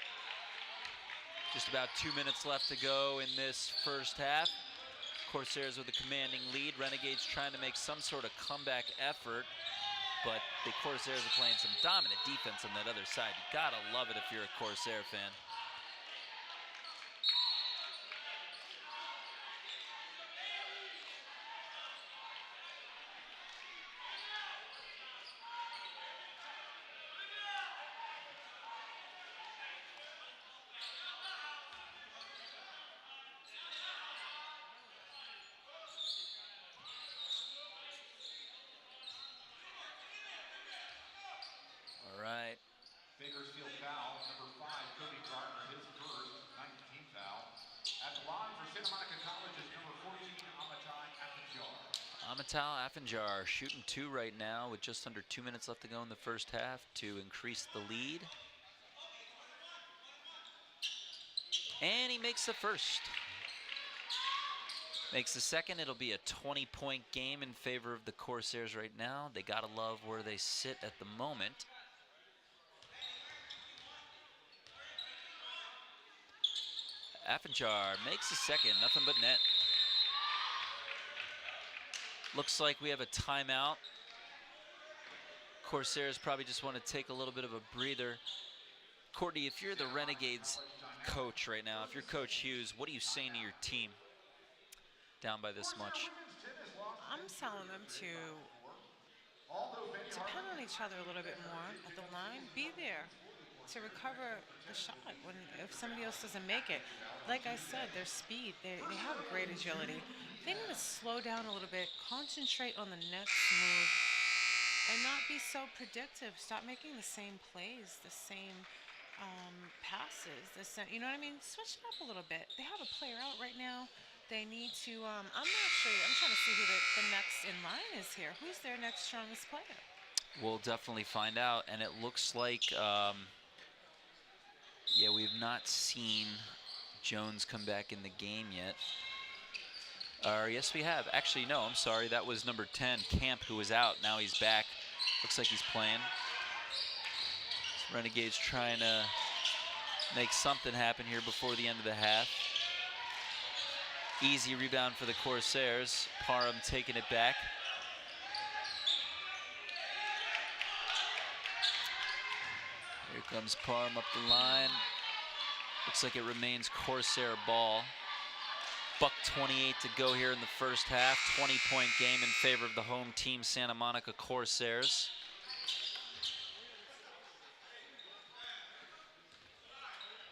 Just about 2 minutes left to go in this first half. Corsairs with a commanding lead. Renegades trying to make some sort of comeback effort, but the Corsairs are playing some dominant defense on that other side. You gotta love it if you're a Corsair fan. All right. Bakersfield foul, number 5, Cody Gardner, his first, 19th foul. At the line for Santa Monica College is number 14, Amatai Afanjar. Amatal Afanjar shooting 2 right now with just under 2 minutes left to go in the first half to increase the lead. And he makes the first. Makes the second. It'll be a 20-point game in favor of the Corsairs right now. They gotta love where they sit at the moment. Afanjar makes the second, nothing but net. Looks like we have a timeout. Corsairs probably just want to take a little bit of a breather. Courtney, if you're the Renegades coach right now, if you're Coach Hughes, what are you saying to your team down by this much? I'm telling them to depend on each other a little bit more at the line. Be there to recover the shot if somebody else doesn't make it. Like I said, their speed, they have great agility. They need to slow down a little bit, concentrate on the next move, and not be so predictive. Stop making the same plays, the same passes. You know what I mean? Switch it up a little bit. They have a player out right now. They need to. I'm not sure. I'm trying to see who the next in line is here. Who's their next strongest player? We'll definitely find out. And it looks like, yeah, we've not seen Jones come back in the game yet. Yes, we have. Actually, no, I'm sorry. That was number 10, Camp, who was out. Now he's back. Looks like he's playing. Renegades trying to make something happen here before the end of the half. Easy rebound for the Corsairs. Parham taking it back. Here comes Parham up the line. Looks like it remains Corsair ball. $1:28 to go here in the first half. 20-point game in favor of the home team, Santa Monica Corsairs.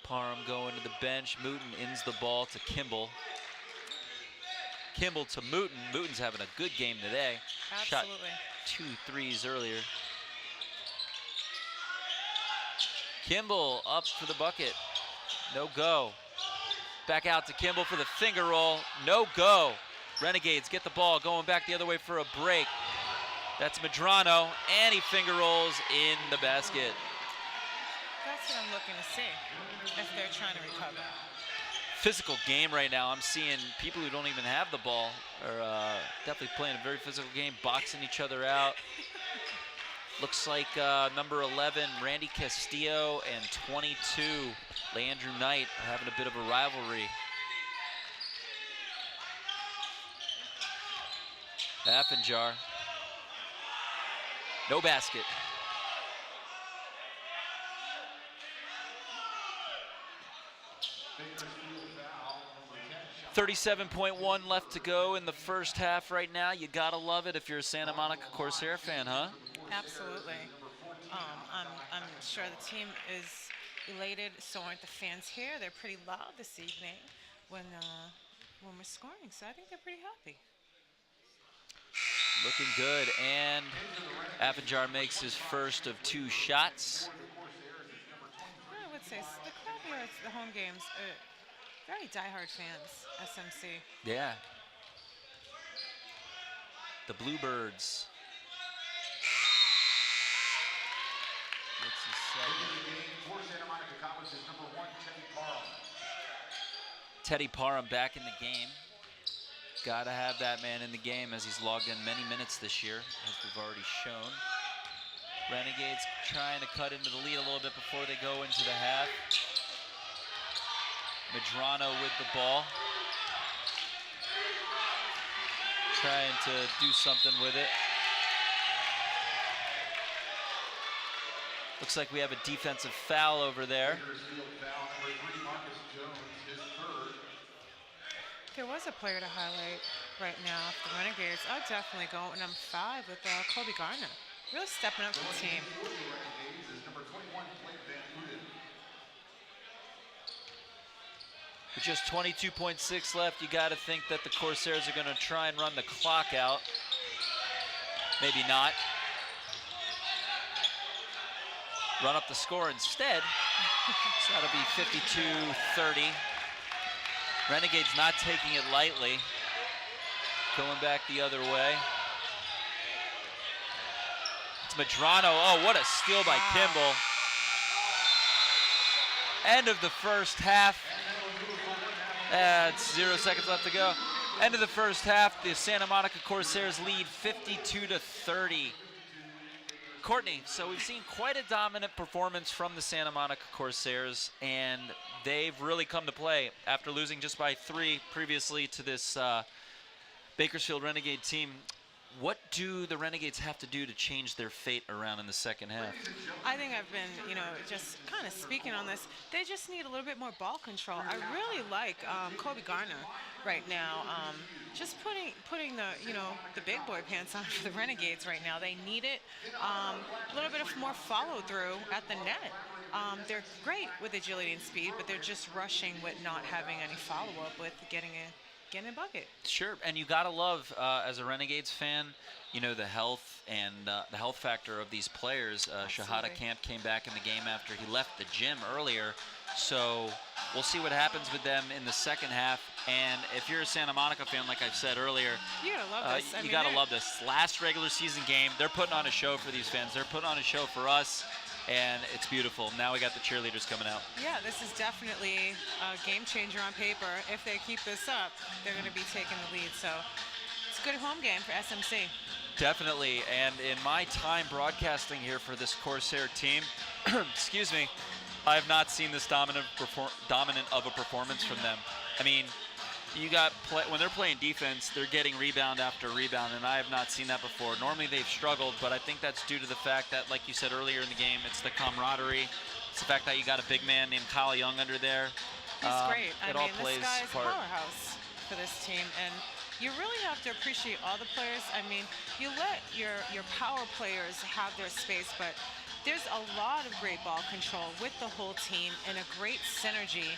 Parham going to the bench. Mooten ins the ball to Kimball. Kimball to Mooten. Mooten's having a good game today. Absolutely. Shot 2 threes earlier. Kimball up for the bucket. No go. Back out to Kimball for the finger roll. No go. Renegades get the ball going back the other way for a break. That's Medrano, and he finger rolls in the basket. That's what I'm looking to see, if they're trying to recover. Physical game right now. I'm seeing people who don't even have the ball are definitely playing a very physical game, boxing each other out. Looks like number 11, Randy Castillo, and 22, Leandrew Knight, are having a bit of a rivalry. Affenjar. No basket. 37.1 left to go in the first half right now. You gotta love it if you're a Santa Monica Corsair fan, huh? Absolutely. I'm sure the team is elated. So aren't the fans here? They're pretty loud this evening when we're scoring. So I think they're pretty happy. Looking good, and Affenjar makes his first of 2 shots. I would say the crowd here at the home games are very diehard fans, SMC. Yeah. The Bluebirds. What's his second? For Santa Monica College is number 1, Teddy Parham. Teddy Parham back in the game. Gotta have that man in the game, as he's logged in many minutes this year, as we've already shown. Renegades trying to cut into the lead a little bit before they go into the half. Medrano with the ball. Trying to do something with it. Looks like we have a defensive foul over there. Bakersfield foul number 3, Marcus Jones, his 3rd. There was a player to highlight right now for the Renegades. I'd definitely go with number 5 with Kobe Garner. Really stepping up for the team. For the Renegades is number 21, Blake Van Houten. With just 22.6 left, you got to think that the Corsairs are going to try and run the clock out. Maybe not. Run up the score instead. So that'll be 52-30. Renegades not taking it lightly. Going back the other way. It's Medrano. Oh, what a steal by Kimball. End of the first half. It's 0 seconds left to go. End of the first half, the Santa Monica Corsairs lead 52-30. Courtney, so we've seen quite a dominant performance from the Santa Monica Corsairs, and they've really come to play after losing just by 3 previously to this Bakersfield Renegade team. What do the Renegades have to do to change their fate around in the second half? I think I've been, just kind of speaking on this. They just need a little bit more ball control. I really like Kobe Garner right now. Just putting the, the big boy pants on for the Renegades right now. They need it. A little bit of more follow through at the net. They're great with agility and speed, but they're just rushing with not having any follow up with getting getting a bucket. Sure, and you gotta love as a Renegades fan, you know, the health and the health factor of these players. Shahada Absolutely. Camp came back in the game after he left the gym earlier, so we'll see what happens with them in the second half. And if you're a Santa Monica fan, like I said earlier, You gotta love this. I you mean, gotta they're- love this. Last regular season game, they're putting on a show for these fans. They're putting on a show for us, and it's beautiful. Now we got the cheerleaders coming out. Yeah, this is definitely a game changer on paper. If they keep this up, they're going to be taking the lead. So it's a good home game for SMC. Definitely, and in my time broadcasting here for this Corsair team, excuse me, I have not seen this dominant of a performance from them. I mean, you got when they're playing defense, they're getting rebound after rebound, and I have not seen that before. Normally they've struggled, but I think that's due to the fact that, like you said earlier in the game, it's the camaraderie. It's the fact that you got a big man named Kyle Young under there. He's great. I It all mean, plays this guy is a part. powerhouse for this team, and you really have to appreciate all the players. I mean, you let your power players have their space, but there's a lot of great ball control with the whole team and a great synergy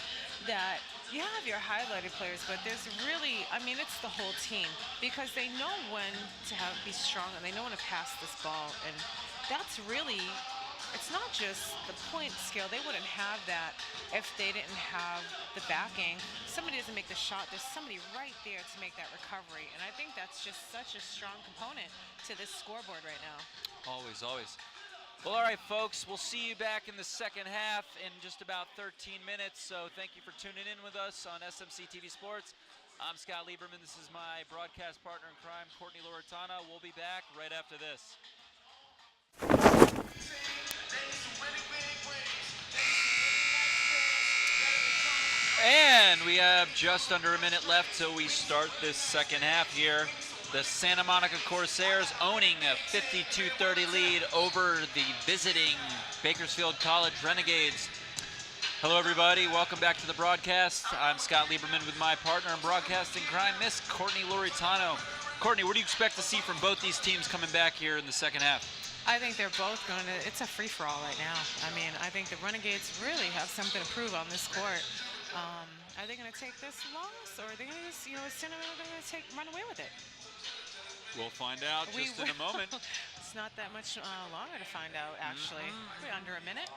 that you have your highlighted players, but there's really, I mean, it's the whole team because they know when to be strong and they know when to pass this ball, and that's really. It's not just the point scale. They wouldn't have that if they didn't have the backing. Somebody doesn't make the shot. There's somebody right there to make that recovery. And I think that's just such a strong component to this scoreboard right now. Always, always. Well, all right, folks, we'll see you back in the second half in just about 13 minutes. So thank you for tuning in with us on SMC TV Sports. I'm Scott Lieberman. This is my broadcast partner in crime, Courtney Loretana. We'll be back right after this. And we have just under a minute left till we start this second half here. The Santa Monica Corsairs owning a 52-30 lead over the visiting Bakersfield College Renegades. Hello, everybody. Welcome back to the broadcast. I'm Scott Lieberman with my partner in broadcasting crime, Miss Courtney Loretano. Courtney, what do you expect to see from both these teams coming back here in the second half? I think they're both going to, it's a free-for-all right now. I mean, I think the Renegades really have something to prove on this court. Are they going to take this loss, or are they going to just, is Santa Monica going to run away with it? We'll find out just in a moment. It's not that much longer to find out, actually. We're under a minute.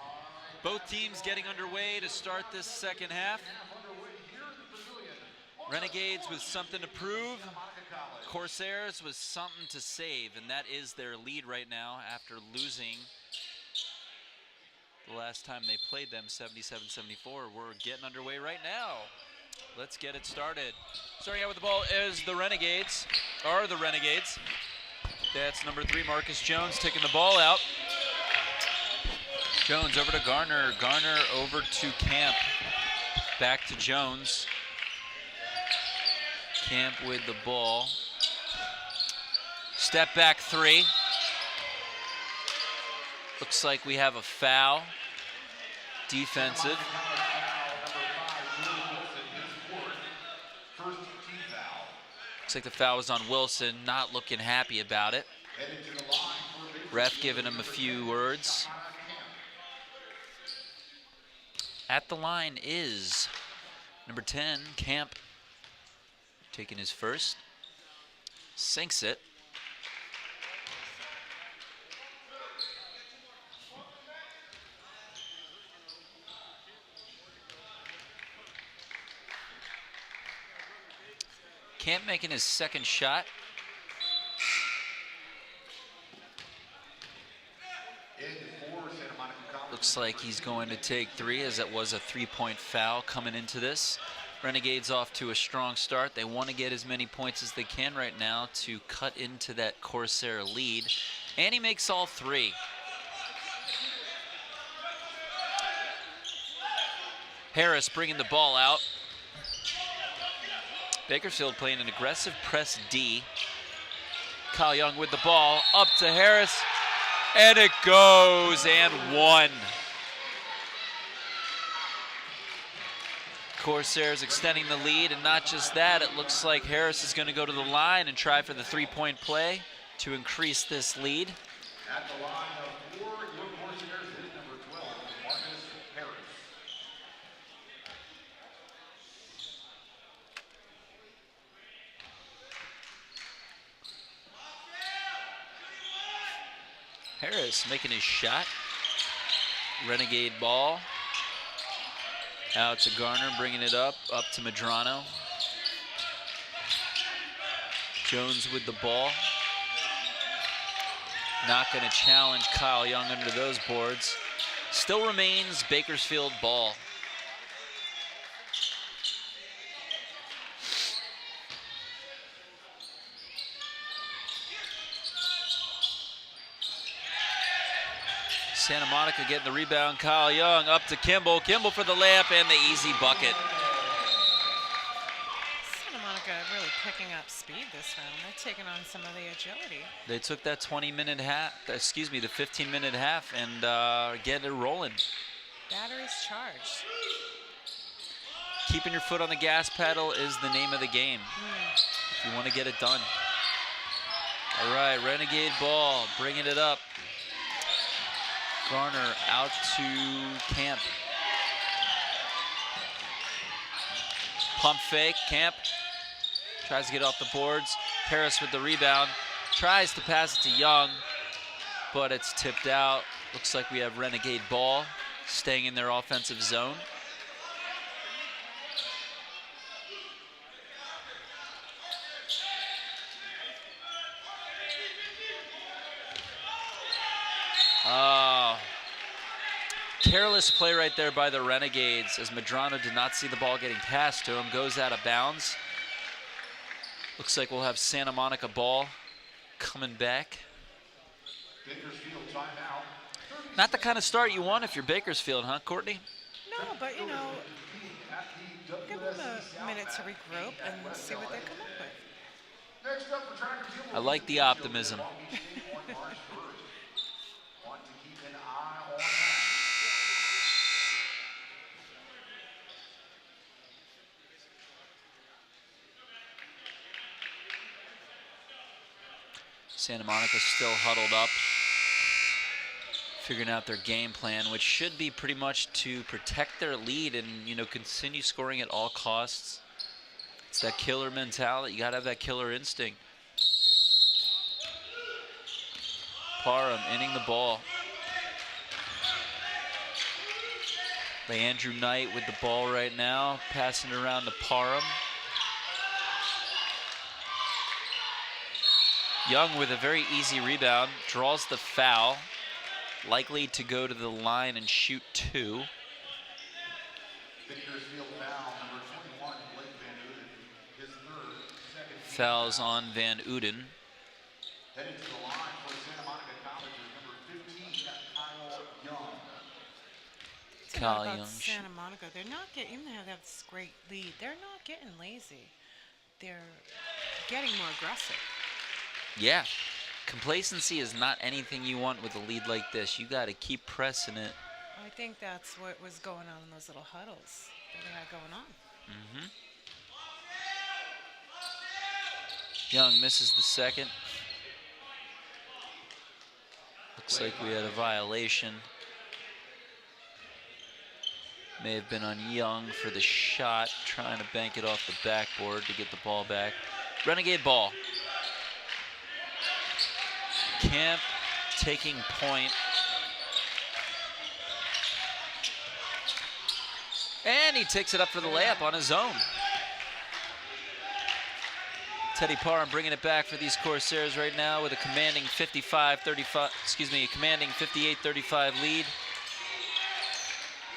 Both teams getting underway to start this second half. Renegades with something to prove. Corsairs with something to save, and that is their lead right now after losing the last time they played them, 77-74. We're getting underway right now. Let's get it started. Starting out with the ball is the Renegades. That's number 3, Marcus Jones, taking the ball out. Jones over to Garner. Garner over to Camp. Back to Jones. Camp with the ball. Step back 3. Looks like we have a foul. Defensive. Looks like the foul was on Wilson. Not looking happy about it. Ref giving him a few words. At the line is number 10, Camp. Taking his first. Sinks it. Camp making his second shot. Looks like he's going to take 3, as it was a 3-point foul coming into this. Renegades off to a strong start. They want to get as many points as they can right now to cut into that Corsair lead. And he makes all 3. Harris bringing the ball out. Bakersfield playing an aggressive press D. Kyle Young with the ball, up to Harris, and it goes, and 1. Corsairs extending the lead, and not just that, it looks like Harris is going to go to the line and try for the 3-point play to increase this lead. At the line of 4, your Corsairs is number 12, Marcus Harris. Harris making his shot. Renegade ball. Out to Garner, bringing it up to Medrano. Jones with the ball. Not going to challenge Kyle Young under those boards. Still remains Bakersfield ball. Santa Monica getting the rebound. Kyle Young up to Kimball. Kimball for the layup and the easy bucket. Santa Monica really picking up speed this round. They're taking on some of the agility. They took that 20-minute half, the 15-minute half, and getting it rolling. Batteries charged. Keeping your foot on the gas pedal is the name of the game if you want to get it done. All right, Renegade ball, bringing it up. Garner out to Camp. Pump fake, Camp tries to get off the boards. Harris with the rebound, tries to pass it to Young, but it's tipped out. Looks like we have Renegade ball staying in their offensive zone. Careless play right there by the Renegades as Medrano did not see the ball getting passed to him. Goes out of bounds. Looks like we'll have Santa Monica ball coming back. Bakersfield timeout. Not the kind of start you want if you're Bakersfield, huh, Courtney? No, but you know, give them a minute to regroup and see what they come up with. Next up for Tractor Field. I like the optimism. Want to keep an eye on that. Santa Monica still huddled up, figuring out their game plan, which should be pretty much to protect their lead and, you know, continue scoring at all costs. It's that killer mentality. You got to have that killer instinct. Parham inning the ball. Andrew Knight with the ball right now, passing it around to Parham. Young with a very easy rebound, draws the foul, likely to go to the line and shoot two. Bakersfield foul, number 21, Blake Van Uden. His third, second. Fouls on Van Uden. Headed to the line for Santa Monica College is number 15, Kyle Young. Kyle About Young. Santa Monica, they're not getting, even though they have this great lead, they're not getting lazy. They're getting more aggressive. Yeah, complacency is not anything you want with a lead like this. You got to keep pressing it. I think that's what was going on in those little huddles that they had going on. Young misses the second. Looks like we had a violation. May have been on Young for the shot, trying to bank it off the backboard to get the ball back. Renegade ball. Camp taking point. And he takes it up for the layup on his own. Teddy Parham bringing it back for these Corsairs right now with a commanding 58-35 lead.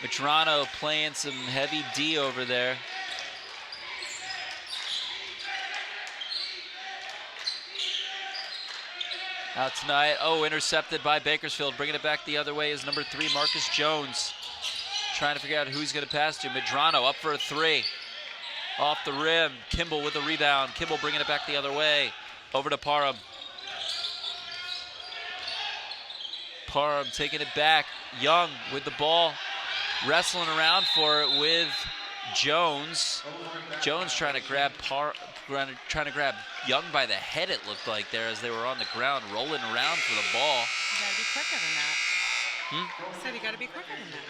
Medrano playing some heavy D over there. Out tonight. Oh, intercepted by Bakersfield. Bringing it back the other way is number 3, Marcus Jones. Trying to figure out who he's going to pass to. Medrano up for a 3. Off the rim. Kimball with a rebound. Kimball bringing it back the other way. Over to Parham. Parham taking it back. Young with the ball. Wrestling around for it with Jones. Jones trying to grab Young by the head, it looked like, there as they were on the ground rolling around for the ball. You got to be quicker than that. I said you got to be quicker than that.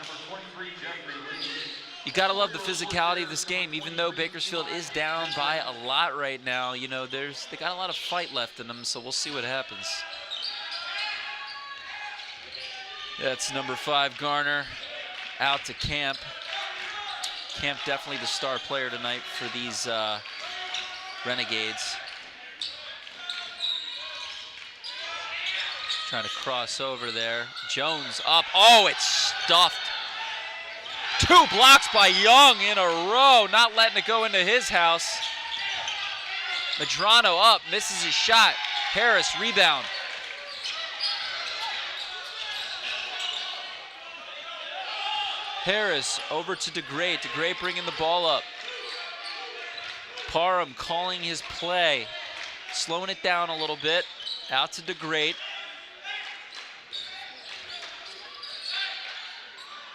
You got to love the physicality of this game, even though Bakersfield is down by a lot right now. You know, they got a lot of fight left in them, so we'll see what happens. That's number 5, Garner, out to Camp. Camp definitely the star player tonight for these Renegades. Trying to cross over there. Jones up. Oh, it's stuffed. 2 blocks by Young in a row, not letting it go into his house. Medrano up, misses his shot. Harris, rebound. Harris over to DeGray. DeGray bringing the ball up. Parham calling his play. Slowing it down a little bit. Out to DeGray.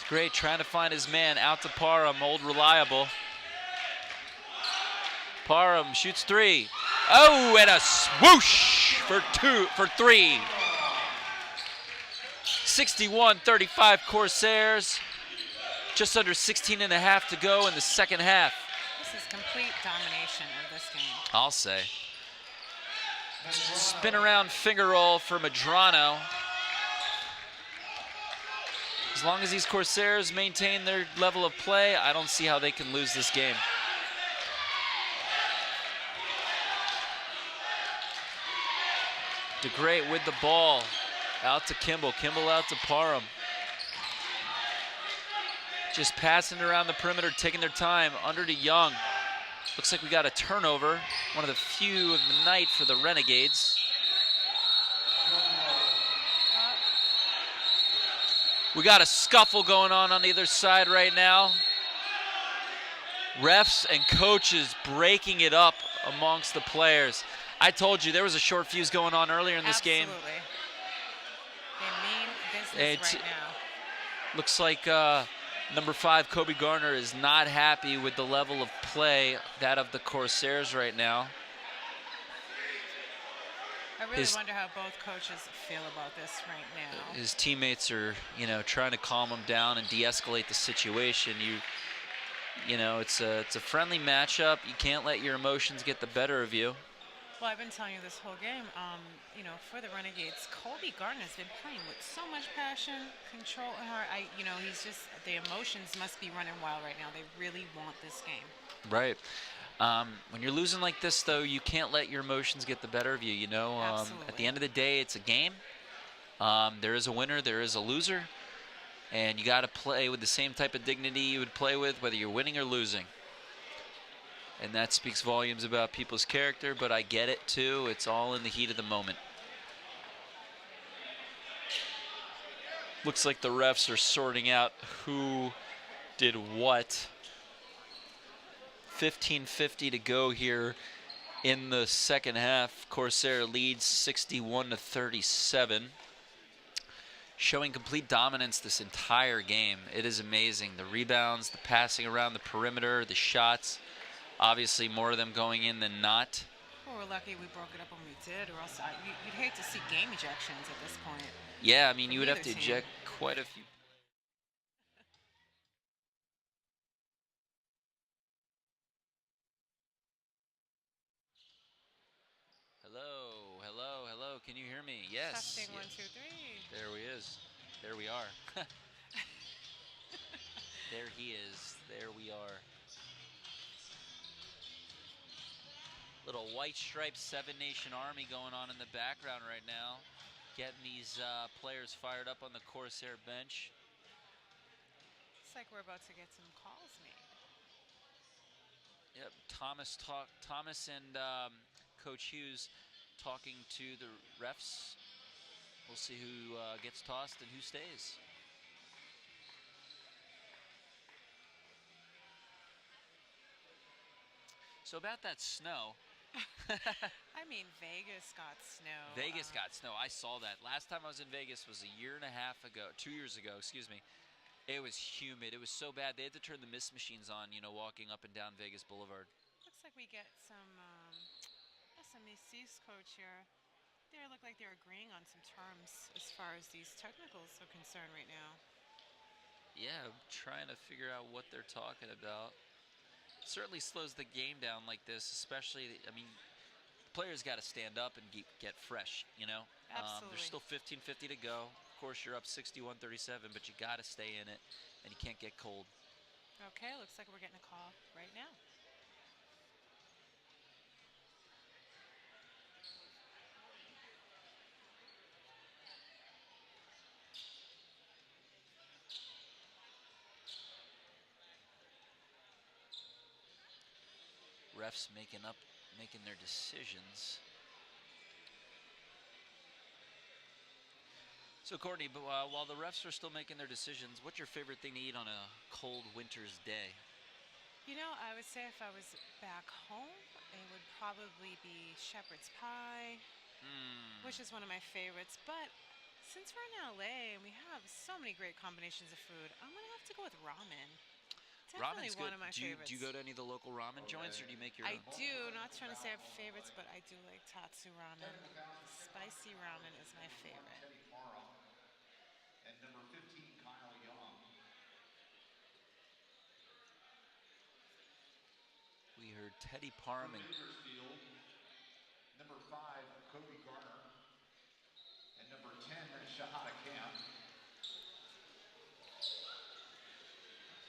DeGray trying to find his man. Out to Parham, old reliable. Parham shoots 3. Oh, and a swoosh for 3. 61-35 Corsairs. Just under 16 and a half to go in the second half. This is complete domination of this game. I'll say. Spin around finger roll for Medrano. As long as these Corsairs maintain their level of play, I don't see how they can lose this game. DeGray with the ball. Out to Kimball. Kimball out to Parham. Just passing it around the perimeter, taking their time. Under to Young. Looks like we got a turnover. One of the few of the night for the Renegades. We got a scuffle going on either side right now. Refs and coaches breaking it up amongst the players. I told you there was a short fuse going on earlier in this game. Absolutely. They mean business right now. Looks like number 5, Kobe Garner, is not happy with the level of play, that of the Corsairs right now. I really wonder how both coaches feel about this right now. His teammates are, trying to calm him down and de-escalate the situation. You know, it's a friendly matchup. You can't let your emotions get the better of you. Well, I've been telling you this whole game, for the Renegades, Kobe Gardner's been playing with so much passion, control, and heart. He's just, the emotions must be running wild right now. They really want this game. Right. When you're losing like this, though, you can't let your emotions get the better of you, Absolutely. At the end of the day, it's a game. There is a winner, there is a loser, and you got to play with the same type of dignity you would play with whether you're winning or losing. And that speaks volumes about people's character, but I get it, too. It's all in the heat of the moment. Looks like the refs are sorting out who did what. 15:50 to go here in the second half. Corsair leads 61-37. Showing complete dominance this entire game. It is amazing. The rebounds, the passing around the perimeter, the shots. Obviously, more of them going in than not. Well, we're lucky we broke it up when we did, or else you'd hate to see game ejections at this point. Yeah, I mean, you would have to eject quite a few. Hello, hello, hello. Can you hear me? Yes. Testing, yes. 1, 2, 3. There he is. There we are. There he is. There we are. Little White Stripes 7 Nation Army going on in the background right now. Getting these players fired up on the Corsair bench. It's like we're about to get some calls made. Yep, Thomas and Coach Hughes talking to the refs. We'll see who gets tossed and who stays. So about that snow. I mean, Vegas got snow. Vegas got snow. I saw that. Last time I was in Vegas was 2 years ago, excuse me. It was humid. It was so bad. They had to turn the mist machines on, walking up and down Vegas Boulevard. Looks like we get some SMEC's coach here. They look like they're agreeing on some terms as far as these technicals are concerned right now. Yeah, I'm trying to figure out what they're talking about. Certainly slows the game down like this, especially, players got to stand up and get fresh, Absolutely. There's still 15:50 to go. course, you're up 61-37, but you got to stay in it, and you can't get cold. Okay, looks like we're getting a call right now. Refs making their decisions. So Courtney, but while the refs are still making their decisions, what's your favorite thing to eat on a cold winter's day? You know, I would say if I was back home, it would probably be shepherd's pie, which is one of my favorites. But since we're in LA and we have so many great combinations of food, I'm gonna have to go with ramen. Definitely Ramen's one good. of my Do you favorites. go to any of the local ramen joints, or do you make your I own? do, not trying to say I have favorites, but I do like Tatsu ramen. Spicy ramen is my favorite. Teddy Parham and number 15, Kyle Young. We heard Teddy Parham and Bakersfield, number 5, Kobe Garner, and number 10, Shahada Camp.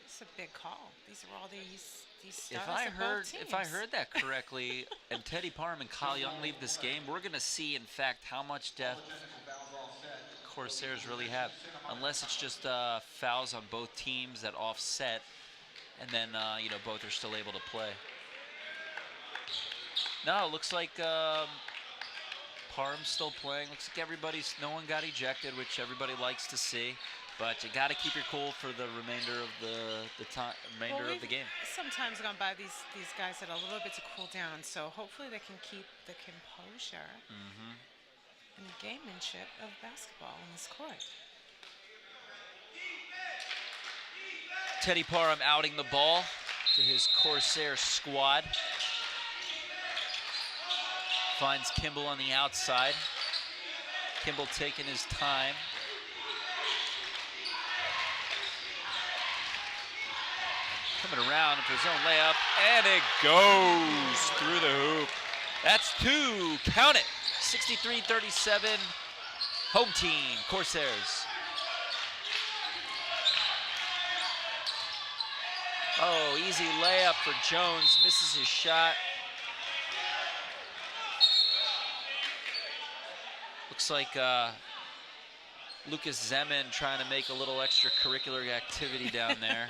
It's a big call. These are all these stars if of I both heard that correctly, and Teddy Parham and Kyle Young leave this game, we're going to see, in fact, how much depth Corsairs really have, unless it's just fouls on both teams that offset, and then both are still able to play. No, it looks like Parham's still playing. Looks like no one got ejected, which everybody likes to see. But you got to keep your cool for the remainder of the game. Sometimes gone by these guys had a little bit to cool down, so hopefully they can keep the composure and the gamemanship of basketball on this court. Teddy Parham outing the ball to his Corsair squad. Finds Kimball on the outside. Kimball taking his time. Coming around for his own layup, and it goes through the hoop. That's two, count it. 63-37, home team, Corsairs. Oh, easy layup for Jones, misses his shot. Looks like Lucas Zeman trying to make a little extracurricular activity down there,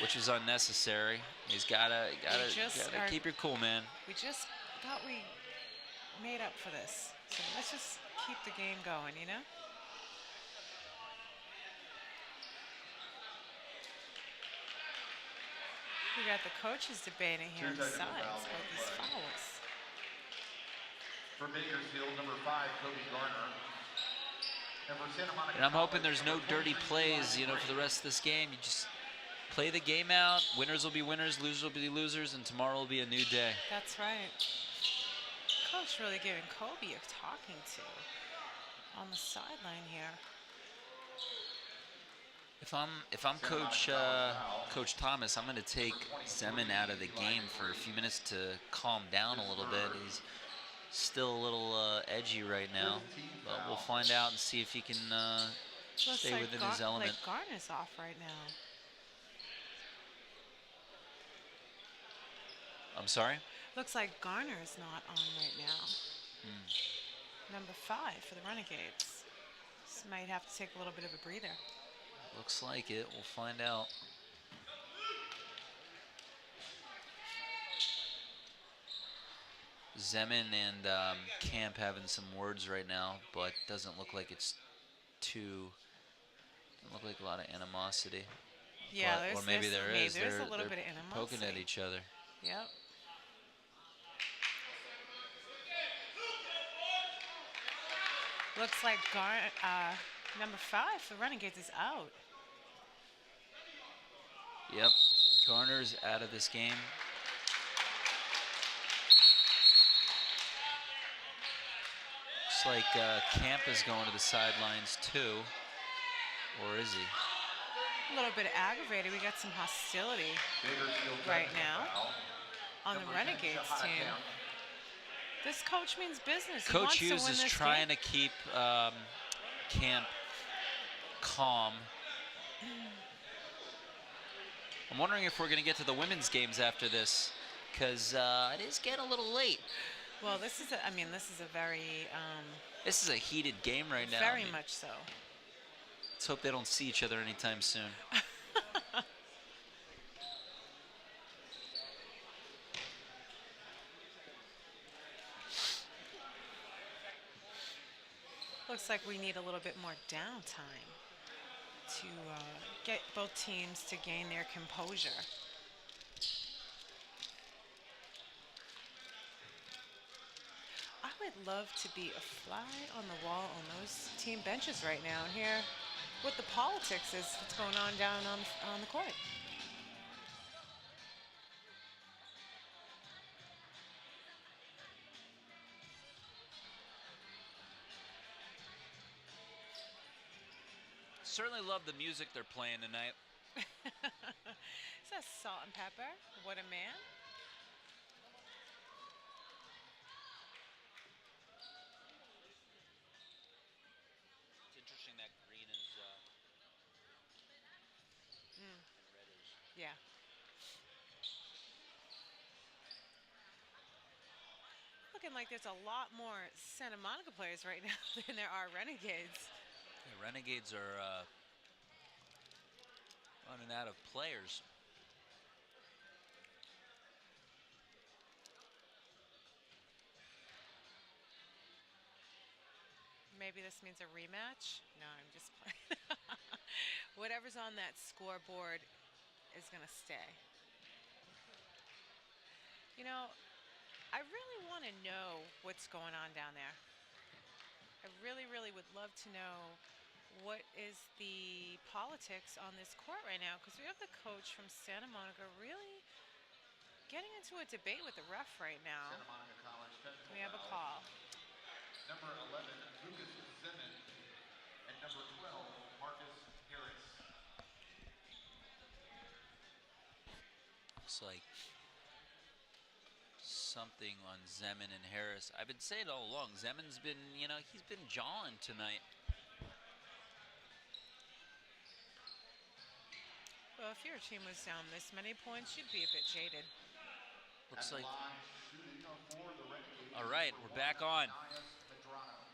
which is unnecessary. He's gotta keep your cool, man. We just thought we made up for this, so let's just keep the game going, you know? We got the coaches debating here on the sides about these fouls. For Bakersfield, number 5, Kobe Garner. And I'm hoping there's no dirty plays, for the rest of this game. You just play the game out. Winners will be winners, losers will be losers, and tomorrow will be a new day. That's right. Coach really giving Kobe a talking to on the sideline here. If I'm Coach Thomas, I'm going to take Zeman out of the game for a few minutes to calm down a little bit. He's still a little edgy right now, but we'll find out and see if he can stay within his element. Like Garner's off right now. I'm sorry? Looks like Garner's not on right now. Number 5 for the Renegades. Just might have to take a little bit of a breather. Looks like it. We'll find out. Zeman and Camp having some words right now, but doesn't look like it's doesn't look like a lot of animosity. Yeah, or maybe there is. There's a little bit of animosity. Poking at each other. Yep. Looks like number 5 for Renegades is out. Yep, Garner's out of this game. Looks like Camp is going to the sidelines too, or is he? A little bit aggravated. We got some hostility right now on the Renegades team. This coach means business. Coach Hughes is trying to keep Camp calm. I'm wondering if we're going to get to the women's games after this, because it is getting a little late. Well, this is a very, This is a heated game right now. very much so. Let's hope they don't see each other anytime soon. Looks like we need a little bit more downtime to get both teams to gain their composure. I would love to be a fly on the wall on those team benches right now and hear what the politics is that's going on down on the court. Certainly love the music they're playing tonight. Is that Salt and Pepper? What a Man? It's interesting that green is and red is. Yeah. Looking like there's a lot more Santa Monica players right now than there are Renegades. The Renegades are running out of players. Maybe this means a rematch? No, I'm just playing. Whatever's on that scoreboard is going to stay. You know, I really want to know what's going on down there. I really, really would love to know what is the politics on this court right now, because we have the coach from Santa Monica really getting into a debate with the ref right now. Santa Monica College. We have a call. Number 11, Lucas Zeman, and number 12, Marcus Harris. Looks like something on Zeman and Harris. I've been saying all along, Zeman's been, he's been jawing tonight. Well, if your team was down this many points, you'd be a bit jaded. Looks like. Shooting for the Renegades. All right, we're back on. Medrano.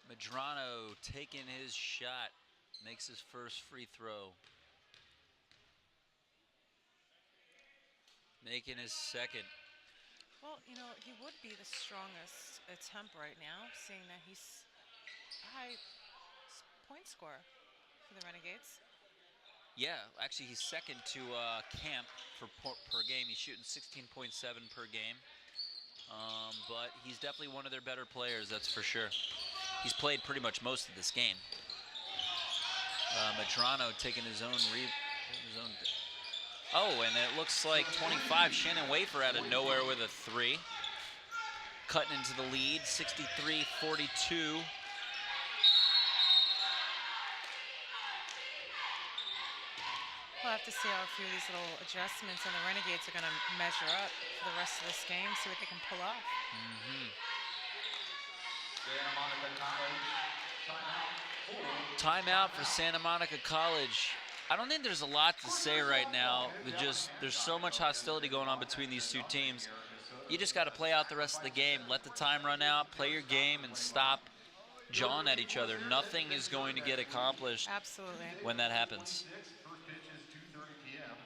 Medrano taking his shot, makes his first free throw. Making his second. Well, he would be the strongest attempt right now, seeing that he's a high point scorer for the Renegades. Yeah, actually he's second to Camp per game. He's shooting 16.7 per game. But he's definitely one of their better players, that's for sure. He's played pretty much most of this game. Medrano taking his own. Oh, and it looks like 25, Shannon Wafer out of nowhere with a three. Cutting into the lead, 63-42. We'll have to see how a few of these little adjustments and the Renegades are going to measure up for the rest of this game, see what they can pull off. Santa Monica College. Timeout for Santa Monica College. I don't think there's a lot to say right now. There's so much hostility going on between these two teams. You just got to play out the rest of the game. Let the time run out, play your game, and stop jawing at each other. Nothing is going to get accomplished. Absolutely. When that happens. First pitch is 2:30 p.m.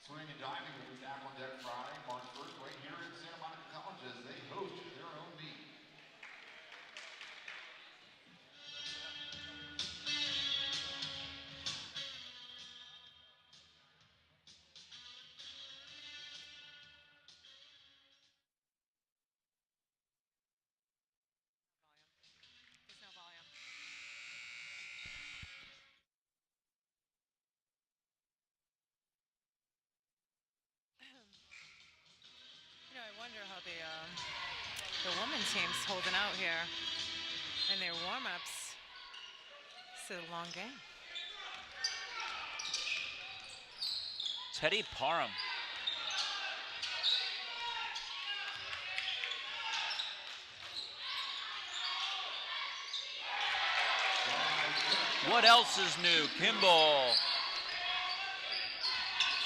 Swing and diving will be back on deck Friday, March 1st, right here at Santa Monica College as they host their own meet. There's no volume. I wonder how the women's team's holding out here in their warm-ups. It's a long game. Teddy Parham. What else is new? Kimball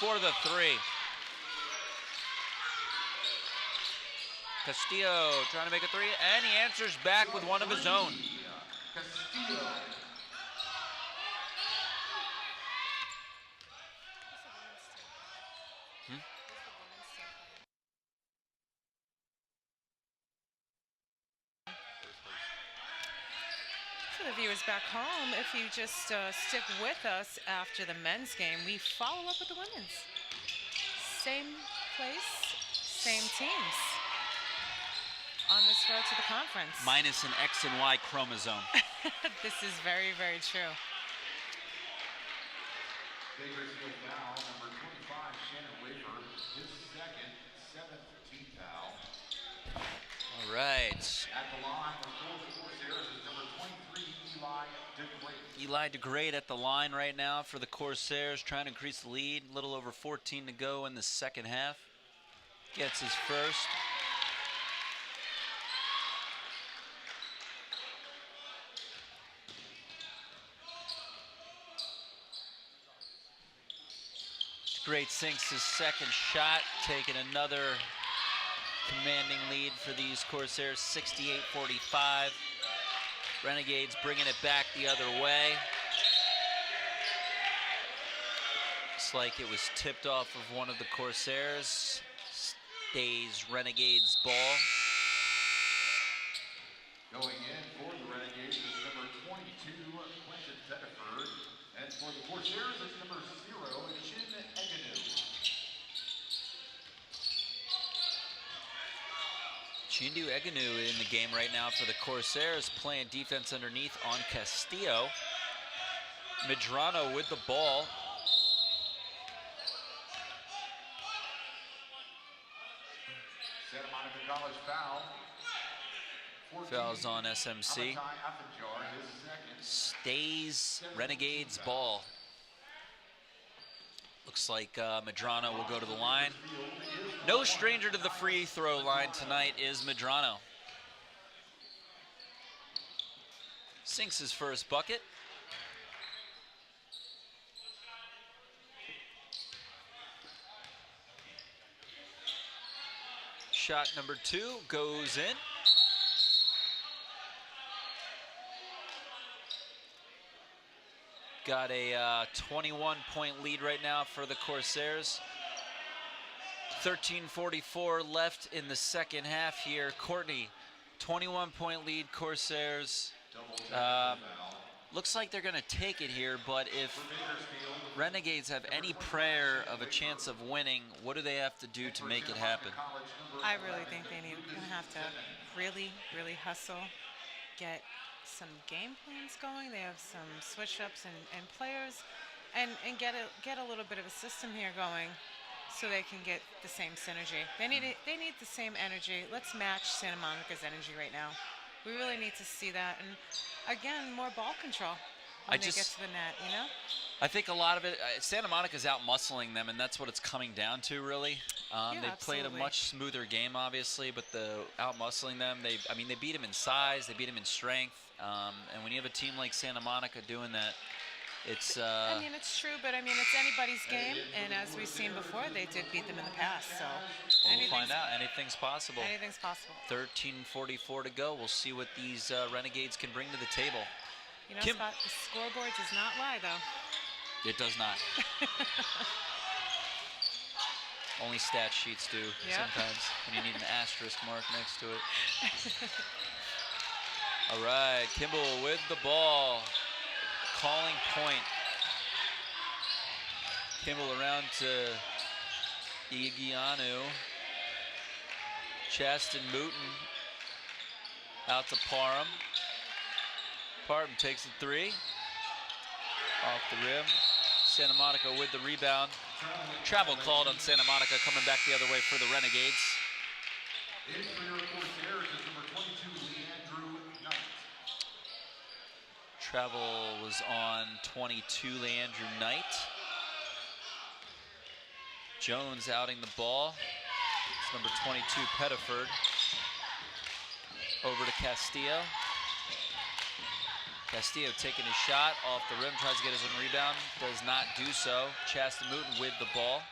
for the three. Castillo trying to make a three, and he answers back with one of his own. Castillo. For the viewers back home, if you just stick with us after the men's game, we follow up with the women's. Same place, same teams on this road to the conference. Minus an X and Y chromosome. This is very, very true. Bakersfield foul, number 25, Shannon Wafer, his second, seventh team foul. All right. At the line, the Corsairs is number 23, Eli DeGrade. Eli DeGrade at the line right now for the Corsairs, trying to increase the lead. A little over 14 to go in the second half. Gets his first. DeGrade sinks his second shot, taking another commanding lead for these Corsairs, 68-45. Renegades bringing it back the other way. Looks like it was tipped off of one of the Corsairs. Stays Renegades ball. Going in for the Renegades is number 22, Quentin Pettiford. And for the Corsairs, it's number 0, Chin Eganu. Chindu Eganu in the game right now for the Corsairs, playing defense underneath on Castillo. Medrano with the ball. Santa Monica College foul. 14, Fouls on SMC. Amatai Afanjar, his second. Stays Renegades ball. Looks like Medrano will go to the line. No stranger to the free throw line tonight is Medrano. Sinks his first bucket. Shot number 2 goes in. Got a 21-point lead right now for the Corsairs. 13:44 left in the second half here. Courtney, 21-point lead, Corsairs. Looks like they're going to take it here, but if Renegades have any prayer of a chance of winning, what do they have to do to make it happen? I really think they're going to have to really, really hustle, get some game plans going. They have some switch-ups and players, and get a little bit of a system here going, so they can get the same synergy. They need the same energy. Let's match Santa Monica's energy right now. We really need to see that, and again, more ball control when they get to the net. You know. I think a lot of it, Santa Monica's out muscling them, and that's what it's coming down to, really. They played a much smoother game, obviously, but the out muscling them, they beat them in size, they beat them in strength, and when you have a team like Santa Monica doing that, it's. It's true, but it's anybody's game, and as we've seen before, they did beat them in the past. So we'll find out. Anything's possible. Anything's possible. 13:44 to go. We'll see what these Renegades can bring to the table. You know, Scott, the scoreboard does not lie, though. It does not. Only stat sheets do sometimes when you need an asterisk mark next to it. All right, Kimball with the ball. Calling point. Kimball around to Igianu. Chaston Mooten out to Parham. Parham takes the three. Off the rim. Santa Monica with the rebound. Travel called on Santa Monica, coming back the other way for the Renegades. In for your Corsairs is number 22, Leandrew Knight. Travel was on 22, Leandrew Knight. Jones outing the ball. It's number 22, Pettiford. Over to Castillo. Castillo taking his shot off the rim, tries to get his own rebound, does not do so. Chastamutin with the ball.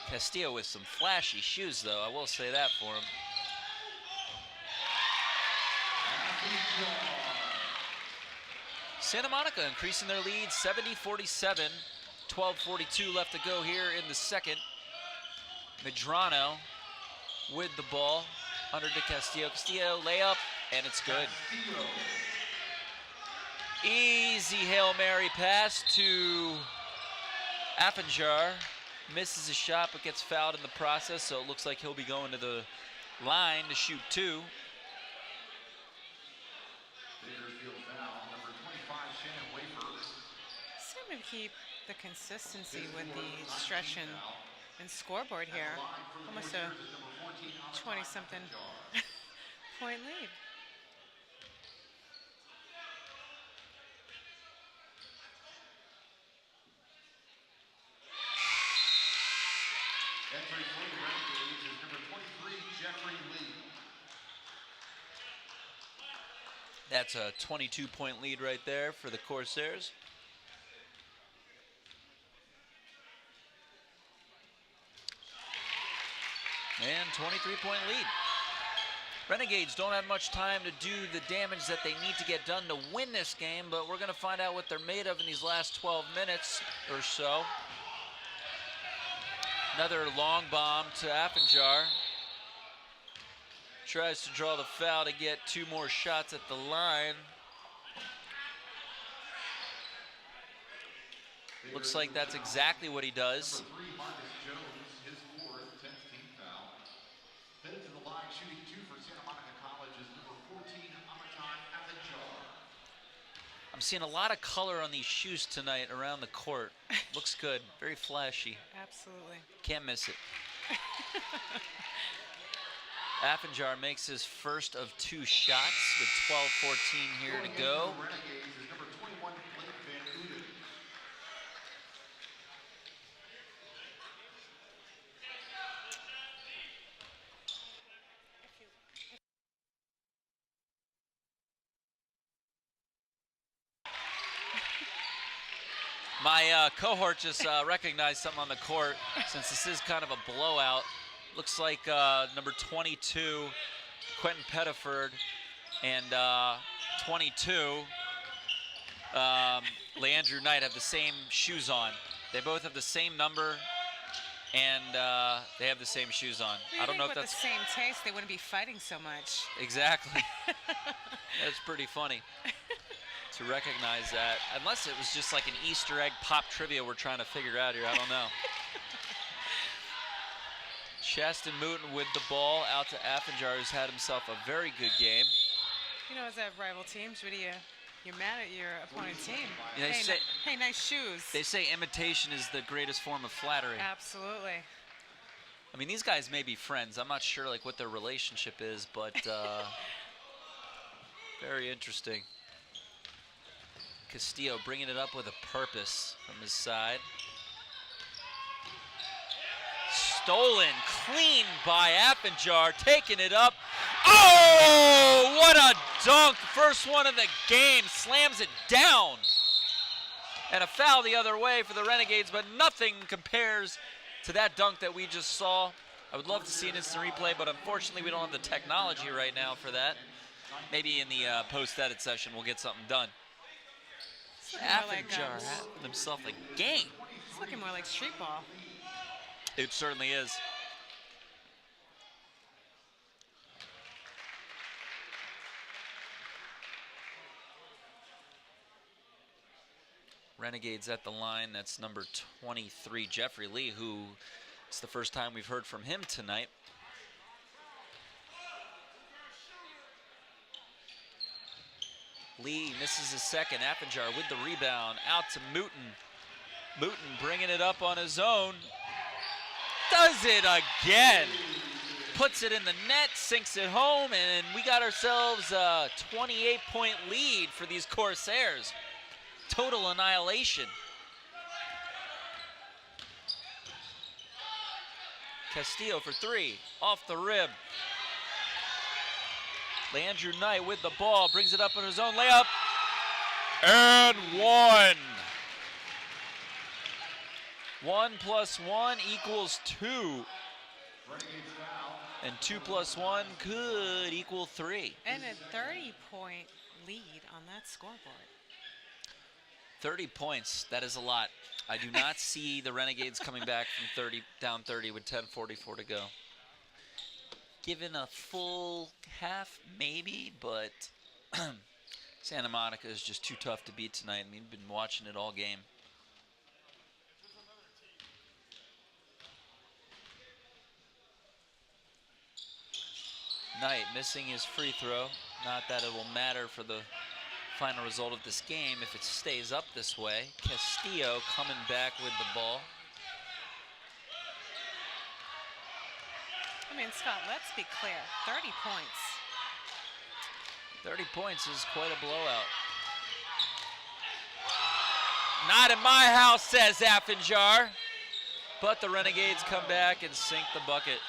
Castillo with some flashy shoes, though, I will say that for him. Santa Monica increasing their lead, 70-47. 12:42 left to go here in the second. Medrano with the ball, under to Castillo. Castillo layup, and it's good. Easy Hail Mary pass to Affinjar. Misses a shot, but gets fouled in the process, so it looks like he'll be going to the line to shoot two. Bakersfield foul, number 25, Shannon Wafer. Seem to keep the consistency with the stretch and scoreboard here. Almost a 20-something point lead. Entering for the Renegades is number 23, Jeffrey Lee. That's a 22-point lead right there for the Corsairs. And 23-point lead. Renegades don't have much time to do the damage that they need to get done to win this game, but we're going to find out what they're made of in these last 12 minutes or so. Another long bomb to Affinjar. Tries to draw the foul to get two more shots at the line. Looks like that's exactly what he does. Number 3, Marcus Jones, his 4th, 10th team foul. Headed to the line, shooting 2 for Santa Monica College is number 14, Amatan Affinjar. I'm seeing a lot of color on these shoes tonight around the court. Looks good, very flashy. Absolutely. Can't miss it. Affinjar makes his first of 2 shots with 12:14 here to go. Renegades is number 21, Blake Van Uden. My cohort just recognized something on the court since this is kind of a blowout. Looks like number 22, Quentin Pettiford, and 22, Leandrew Knight have the same shoes on. They both have the same number, and they have the same shoes on. I don't know if that's the same taste. They wouldn't be fighting so much. Exactly. That's pretty funny to recognize that. Unless it was just like an Easter egg pop trivia we're trying to figure out here. I don't know. Chastamutin with the ball out to Affinjar, who's had himself a very good game. You know, as that rival teams, what do you're mad at your opponent team? Yeah, hey, nice shoes. They say imitation is the greatest form of flattery. Absolutely. I mean, these guys may be friends. I'm not sure like what their relationship is, but very interesting. Castillo bringing it up with a purpose from his side. Stolen clean by Affinjar, taking it up. Oh, what a dunk. First one of the game, slams it down. And a foul the other way for the Renegades, but nothing compares to that dunk that we just saw. I would love to see an instant replay, but unfortunately we don't have the technology right now for that. Maybe in the post-edit session we'll get something done. Affinjar having himself a game. It's looking more like street ball. It certainly is. Renegades at the line. That's number 23, Jeffrey Lee, who it's the first time we've heard from him tonight. Lee misses his second. Affinjar with the rebound. Out to Mouton. Mouton bringing it up on his own. Does it again. Puts it in the net, sinks it home, and we got ourselves a 28-point lead for these Corsairs. Total annihilation. Castillo for 3, off the rib. Leandrew Knight with the ball, brings it up on his own layup, and one. 1 + 1 = 2. And 2 + 1 could equal 3. And a 30-point lead on that scoreboard. 30 points, that is a lot. I do not see the Renegades coming back from down 30 with 10:44 to go. Given a full half, maybe, but Santa Monica is just too tough to beat tonight. I mean, we've been watching it all game. Knight missing his free throw. Not that it will matter for the final result of this game if it stays up this way. Castillo coming back with the ball. I mean, Scott, let's be clear. 30 points. 30 points is quite a blowout. Not in my house, says Affenjar. But the Renegades come back and sink the bucket.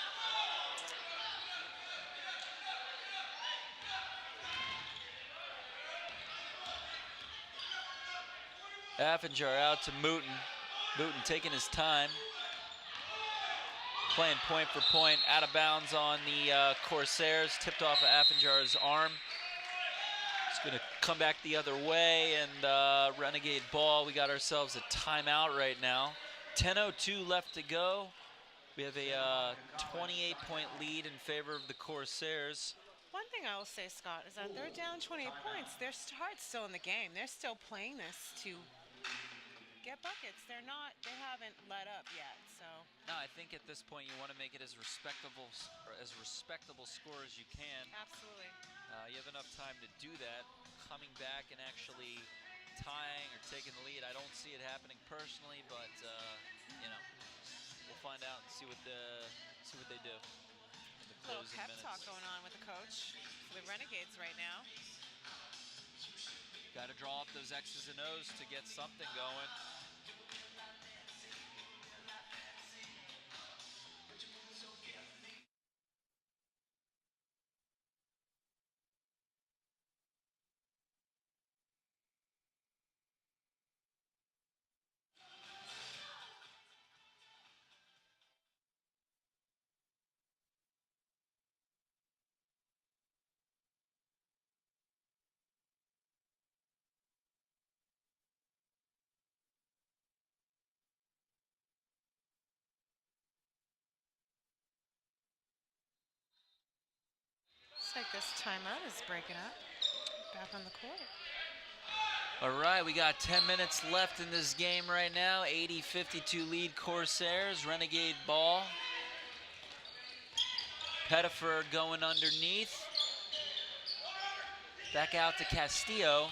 Affenjar out to Mooten. Mooten taking his time. Playing point for point, out of bounds on the Corsairs, tipped off of Affenjar's arm. It's gonna come back the other way, and Renegade ball. We got ourselves a timeout right now. 10:02 left to go. We have a 28-point lead in favor of the Corsairs. One thing I will say, Scott, is that they're down 28 points. Their heart's still in the game. They're still playing this to get buckets. They haven't let up yet, so. No, I think at this point you want to make it as respectable score as you can. Absolutely. You have enough time to do that. Coming back and actually tying or taking the lead, I don't see it happening personally, but you know, we'll find out and see what they do in the A little closing pep minutes. talk going on with the coach for the Renegades right now. Got to draw up those X's and O's to get something going. Looks like this timeout is breaking up. Back on the court. All right, we got 10 minutes left in this game right now. 80-52 lead Corsairs. Renegade ball. Pettiford going underneath. Back out to Castillo.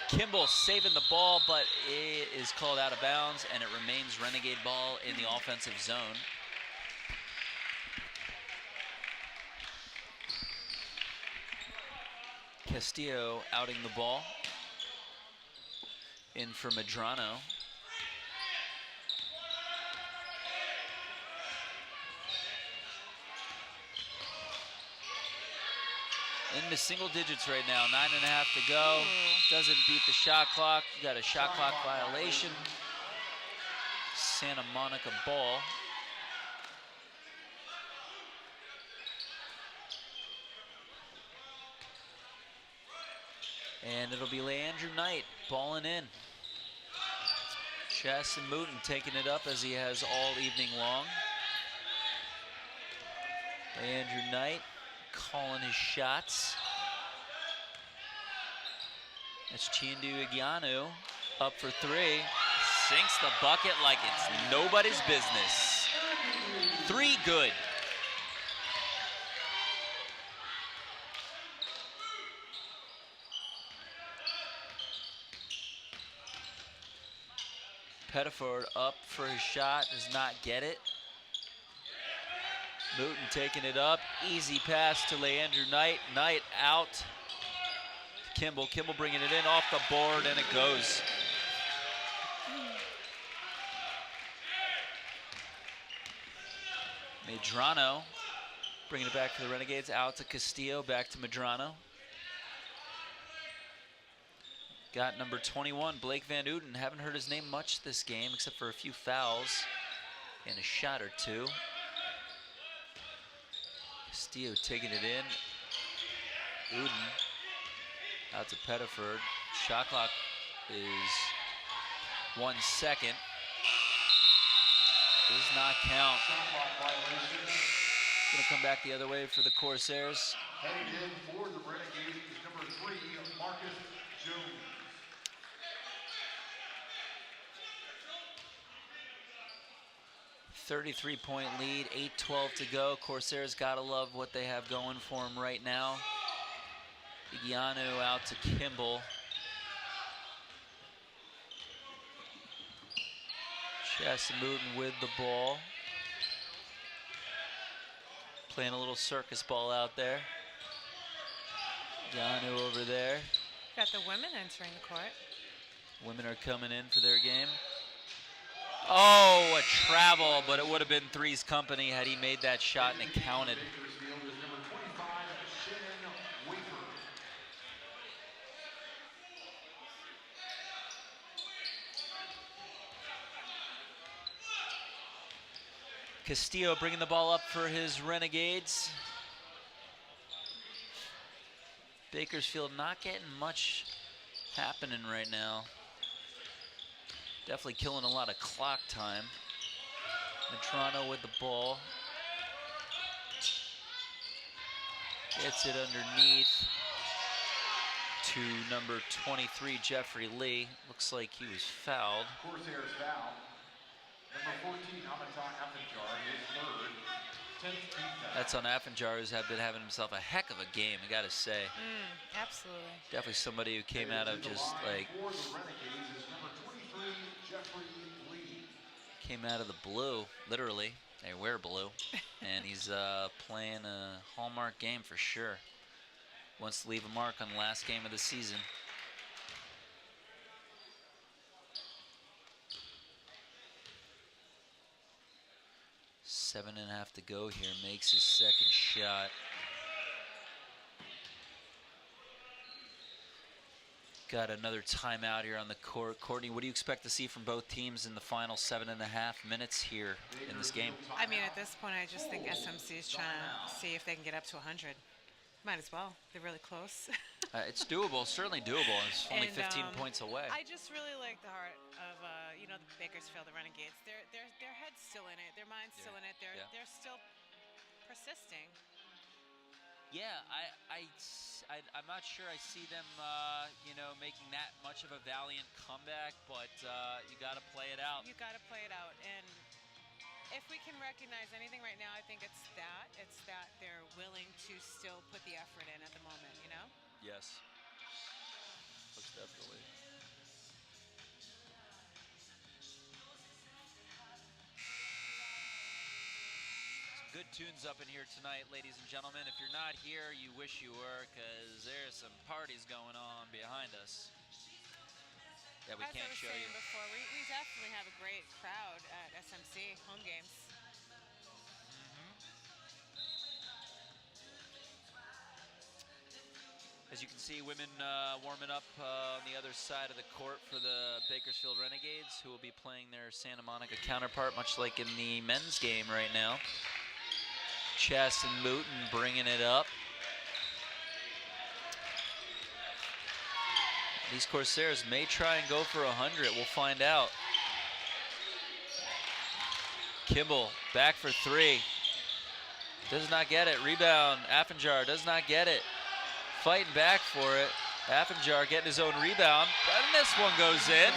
Kimball saving the ball, but it is called out of bounds, and it remains Renegade ball in the offensive zone. Castillo outing the ball. In for Medrano. Into single digits right now, 9.5 to go. Doesn't beat the shot clock. You got a shot clock violation. Santa Monica ball. And it'll be Leandrew Knight balling in. Chess and Mooten taking it up as he has all evening long. Leandrew Knight calling his shots. That's Chindu Igianu up for three. Sinks the bucket like it's nobody's business. Three good. Pettiford up for his shot, does not get it. Mooten taking it up, easy pass to Leandrew Knight. Knight out. Kimball bringing it in off the board, and it goes. Medrano Bringing it back for the Renegades, out to Castillo, back to Medrano. Got number 21, Blake Van Uden. Haven't heard his name much this game, except for a few fouls and a shot or two. Castillo taking it in. Uden out to Pettiford. Shot clock is 1 second. Does not count. Going to come back the other way for the Corsairs. Heading in for the Renegades is number 3, Marcus Jones. .33 lead, 8:12 to go. Corsairs gotta love what they have going for them right now. Igianu out to Kimball. Chassamutin with the ball. Playing a little circus ball out there. Igianu over there. Got the women entering the court. Women are coming in for their game. Oh, a travel, but it would have been Three's company had he made that shot and it counted. Bakersfield is number 25, Shannon Wafer. Castillo bringing the ball up for his Renegades. Bakersfield not getting much happening right now. Definitely killing a lot of clock time. Medrano with the ball. Gets it underneath to number 23, Jeffrey Lee. Looks like he was fouled. Corsairs foul. Number 14, Amatai Affenjar, his third. 10th defense. That's on Affenjar, who's been having himself a heck of a game, I gotta say. Absolutely. Definitely somebody who came out of just like For the Renegades is number 23, Jeffrey Lee. came out of the blue, literally. They wear blue, and he's playing a hallmark game for sure. Wants to leave a mark on the last game of the season. Seven and a half to go here. Makes his second shot. Got another timeout here on the court. Courtney, what do you expect to see from both teams in the final 7.5 minutes here in this game? I mean, at this point, I just think SMC is trying to see if they can get up to 100. Might as well. They're really close. It's doable, certainly doable. It's only And, 15 points away. I just really like the heart of the Bakersfield, the Renegades. Their head's still in it. Their mind's still in it. They're still persisting. Yeah, I'm not sure I see them, making that much of a valiant comeback, but you got to play it out. You got to play it out, and if we can recognize anything right now, I think it's that they're willing to still put the effort in at the moment. Yes, most definitely. Some good tunes up in here tonight, ladies and gentlemen. If you're not here, you wish you were, because there's some parties going on behind us that we As can't I was show saying you. before, we definitely have a great crowd at SMC home games. As you can see, women warming up on the other side of the court for the Bakersfield Renegades, who will be playing their Santa Monica counterpart, much like in the men's game right now. Chassamutin bringing it up. These Corsairs may try and go for 100. We'll find out. Kimball back for three. Does not get it. Rebound. Affenjar does not get it. Fighting back for it. Affenjar getting his own rebound. And this one goes in.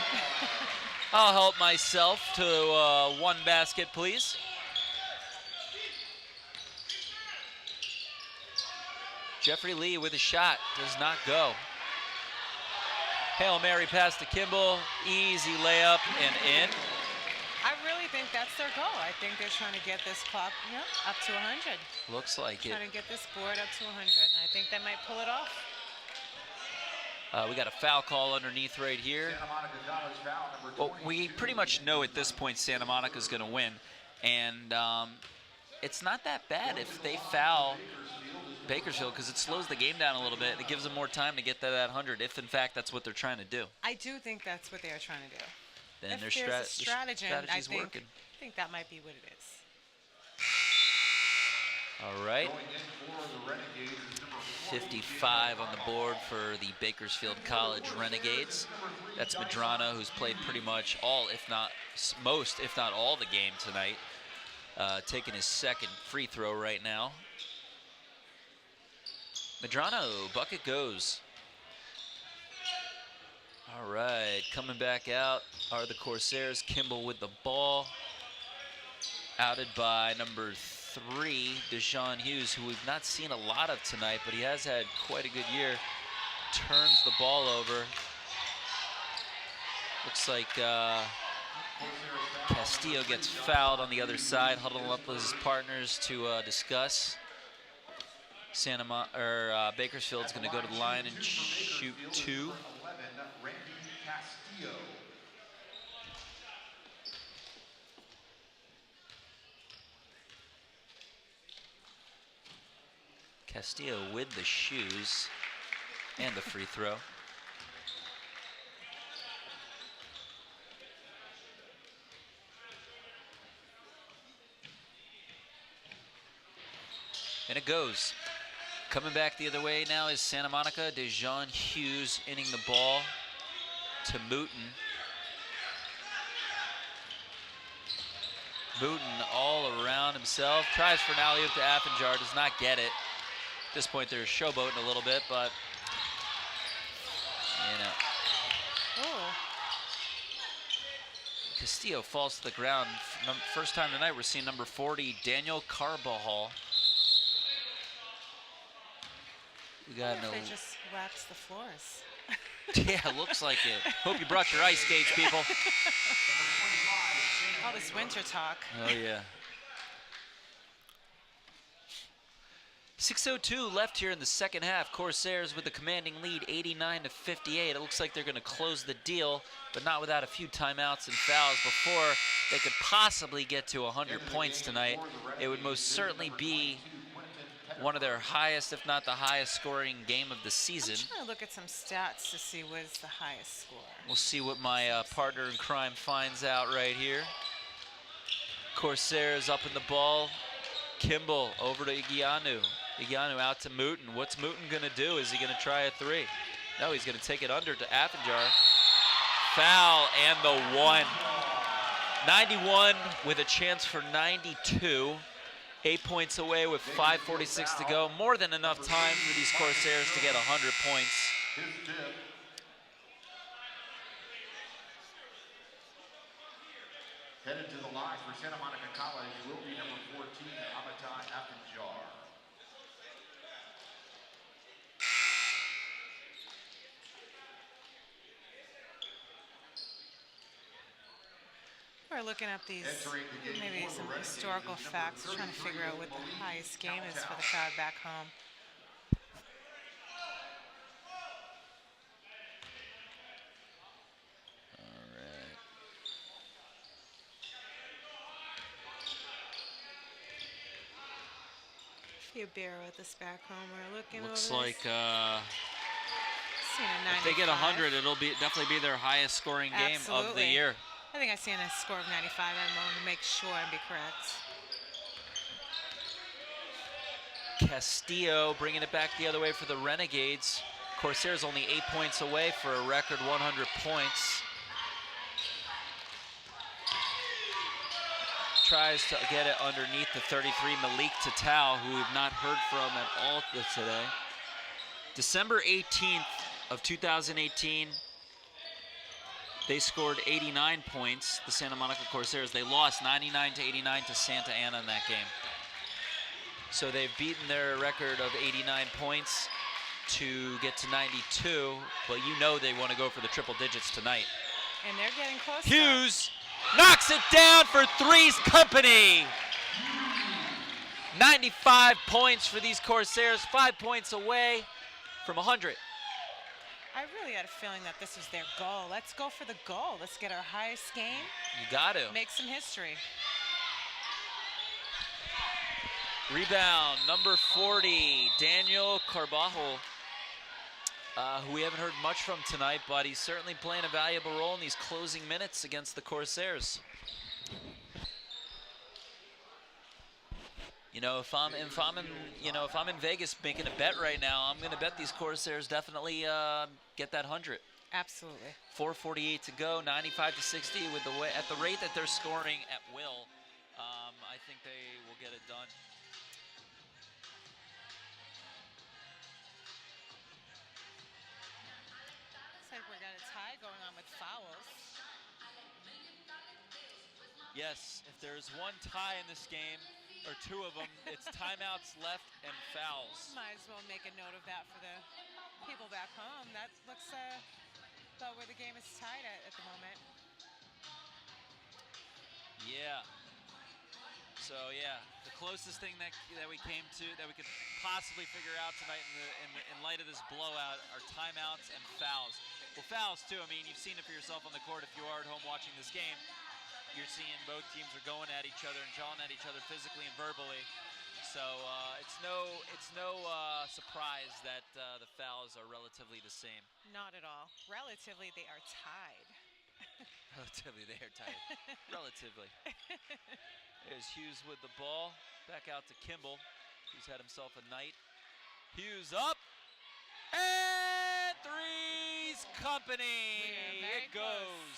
I'll help myself to one basket, please. Jeffrey Lee with a shot. Does not go. Hail Mary pass to Kimball. Easy layup and in. I really think that's their goal. I think they're trying to get this clock up to 100. Looks like it. Trying to get this board up to 100. I think they might pull it off. We got a foul call underneath right here. Santa Monica College foul number 22. Well, we pretty much know at this point Santa Monica's going to win. And it's not that bad if they foul Bakersfield, because it slows the game down a little bit and it gives them more time to get to that 100, if in fact that's what they're trying to do. I do think that's what they are trying to do. Then If their there's a stratagem, I strategy's think, working. I think that might be what it is. All right. Going in for the Renegades is number 55 on the board for the Bakersfield College Renegades. That's Medrano, who's played pretty much all, if not most, if not all the game tonight. Taking his second free throw right now. Medrano, bucket goes. All right, coming back out are the Corsairs. Kimball with the ball. Outed by number 3, Deshaun Hughes, who we've not seen a lot of tonight, but he has had quite a good year. Turns the ball over. Looks like Castillo gets fouled on the other side, huddling up with his partners to discuss. Bakersfield's going to go to the line and shoot 2. 11, Randy Castillo. Castillo with the shoes and the free throw. And it goes. Coming back the other way now is Santa Monica. Deshaun Hughes inning the ball to Mooten. Mooten all around himself. Tries for an alley-oop to Affenjar. Does not get it. At this point, they're showboating a little bit, but, you know. Oh. Castillo falls to the ground. First time tonight, we're seeing number 40, Daniel Carbajal. We got I wonder if they just wax the floors. Yeah, looks like it. Hope you brought your ice skates, people. All this winter talk. Oh, yeah. 6:02 left here in the second half. Corsairs with the commanding lead, 89-58. It looks like they're going to close the deal, but not without a few timeouts and fouls before they could possibly get to 100 points tonight. It would most certainly be one of their highest, if not the highest scoring game of the season. I'm trying to look at some stats to see what is the highest score. We'll see what my partner in crime finds out right here. Corsairs up in the ball. Kimball over to Igianu. Igianu out to Mooten. What's Mooten going to do? Is he going to try a 3? No, he's going to take it under to Affenjar. Foul and the 1. 91 with a chance for 92. 8 points away with 5:46 to go. More than enough time for these Corsairs to get 100 points. His tip. Headed to the line for Santa Monica College will be number 14, Amitai Affenjar. We're looking up these, maybe some historical facts, trying to figure out what the highest game is for the crowd back home. All right. If you bear with us back home, we're looking Looks over like this. Seeing a if they get 95. 100, it'll definitely be their highest scoring game of the Absolutely. year. I think I've seen a score of 95. I want to make sure and be correct. Castillo bringing it back the other way for the Renegades. Corsairs only 8 points away for a record 100 points. Tries to get it underneath the 33, Malik Tatal, who we've not heard from at all today. December 18th of 2018, they scored 89 points, the Santa Monica Corsairs. They lost 99-89 to Santa Ana in that game. So they've beaten their record of 89 points to get to 92, but you know they want to go for the triple digits tonight. And they're getting close. Hughes knocks it down for Three's Company. 95 points for these Corsairs, 5 points away from 100. I really had a feeling that this was their goal. Let's go for the goal. Let's get our highest game. You got to. Make some history. Rebound, number 40, Daniel Carvajal, who we haven't heard much from tonight, but he's certainly playing a valuable role in these closing minutes against the Corsairs. You know, if I'm in Vegas making a bet right now, I'm going to bet these Corsairs definitely get that 100. Absolutely. 4:48 to go, 95-60 with at the rate that they're scoring at will. I think they will get it done. Looks like we got a tie going on with fouls. Yes, if there's one tie in this game, or two of them, it's timeouts left and fouls. Might as well make a note of that for the people back home. That looks about where the game is tied at the moment. Yeah. So yeah, the closest thing that we came to, that we could possibly figure out tonight in light of this blowout, are timeouts and fouls. Well, fouls too. I mean, you've seen it for yourself on the court if you are at home watching this game. You're seeing both teams are going at each other and jawing at each other physically and verbally. So it's no surprise that the fouls are relatively the same. Not at all. Relatively, they are tied. Relatively, they are tied. Relatively. There's Hughes with the ball. Back out to Kimball, who's had himself a night. Hughes up. And three's company. It goes.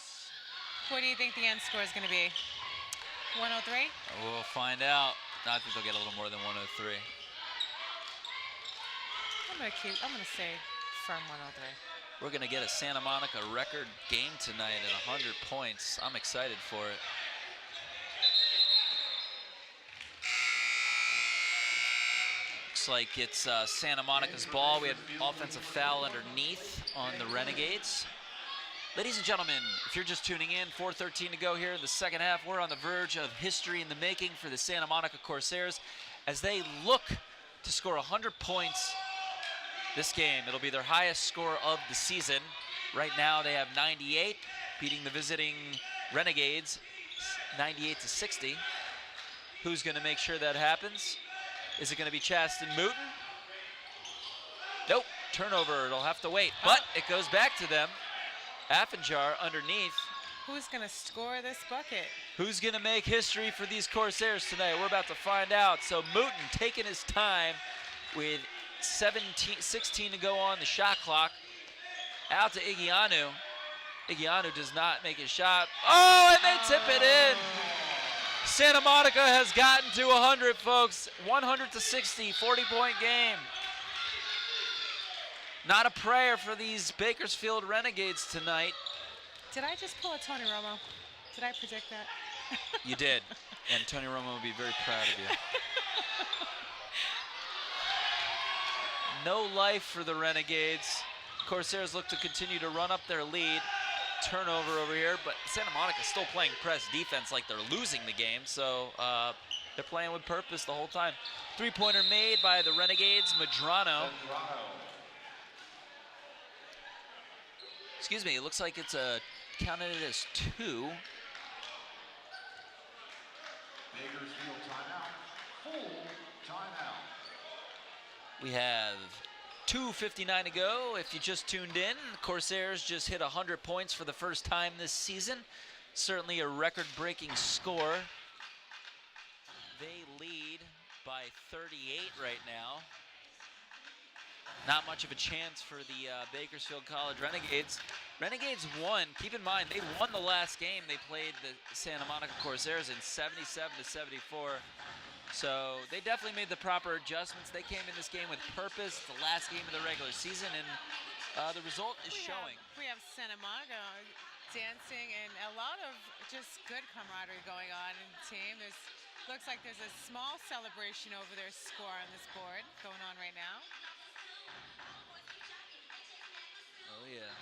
What do you think the end score is going to be? 103? We'll find out. I think they'll get a little more than 103. I'm gonna say firm 103. We're going to get a Santa Monica record game tonight at 100 points. I'm excited for it. Looks like it's Santa Monica's ball. We had offensive foul underneath on the Renegades. Ladies and gentlemen, if you're just tuning in, 4:13 to go here in the second half. We're on the verge of history in the making for the Santa Monica Corsairs as they look to score 100 points this game. It'll be their highest score of the season. Right now they have 98, beating the visiting Renegades 98-60. Who's going to make sure that happens? Is it going to be Chaston Mooten? Nope, turnover. It'll have to wait, but it goes back to them. Affenjar underneath. Who's going to score this bucket? Who's going to make history for these Corsairs tonight? We're about to find out. So Mooten taking his time with 16 to go on the shot clock. Out to Igianu. Igianu does not make his shot. Oh, and they tip it in. Santa Monica has gotten to 100, folks. 100-60, 40-point game. Not a prayer for these Bakersfield Renegades tonight. Did I just pull a Tony Romo? Did I predict that? You did, and Tony Romo would be very proud of you. No life for the Renegades. Corsairs look to continue to run up their lead. Turnover over here, but Santa Monica still playing press defense like they're losing the game, so they're playing with purpose the whole time. Three-pointer made by the Renegades, Medrano. Excuse me, it looks like it's counted as 2. Bakersfield timeout. Full timeout. We have 2:59 to go. If you just tuned in, the Corsairs just hit 100 points for the first time this season. Certainly a record-breaking score. They lead by 38 right now. Not much of a chance for the Bakersfield College Renegades. Renegades won. Keep in mind, they won the last game. They played the Santa Monica Corsairs in 77-74. So they definitely made the proper adjustments. They came in this game with purpose. It's the last game of the regular season, and the result is showing. We have Santa Monica dancing and a lot of just good camaraderie going on in the team. Looks like there's a small celebration over their score on this board going on right now. Oh, yeah.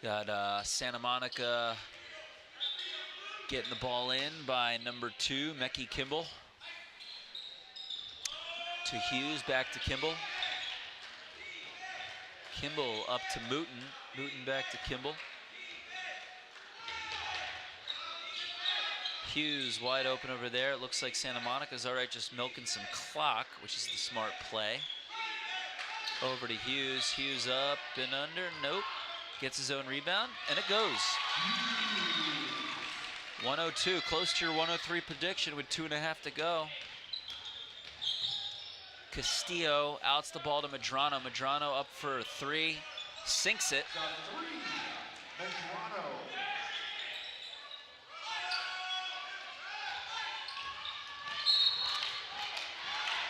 Got Santa Monica getting the ball in by number 2, Mekhi Kimball. To Hughes, back to Kimball. Kimball up to Mooten. Mooten back to Kimball. Hughes wide open over there. It looks like Santa Monica's all right, just milking some clock, which is the smart play. Over to Hughes. Hughes up and under. Nope. Gets his own rebound, and it goes. 102, close to your 103 prediction with 2.5 to go. Castillo outs the ball to Medrano. Medrano up for a 3, sinks it. Medrano.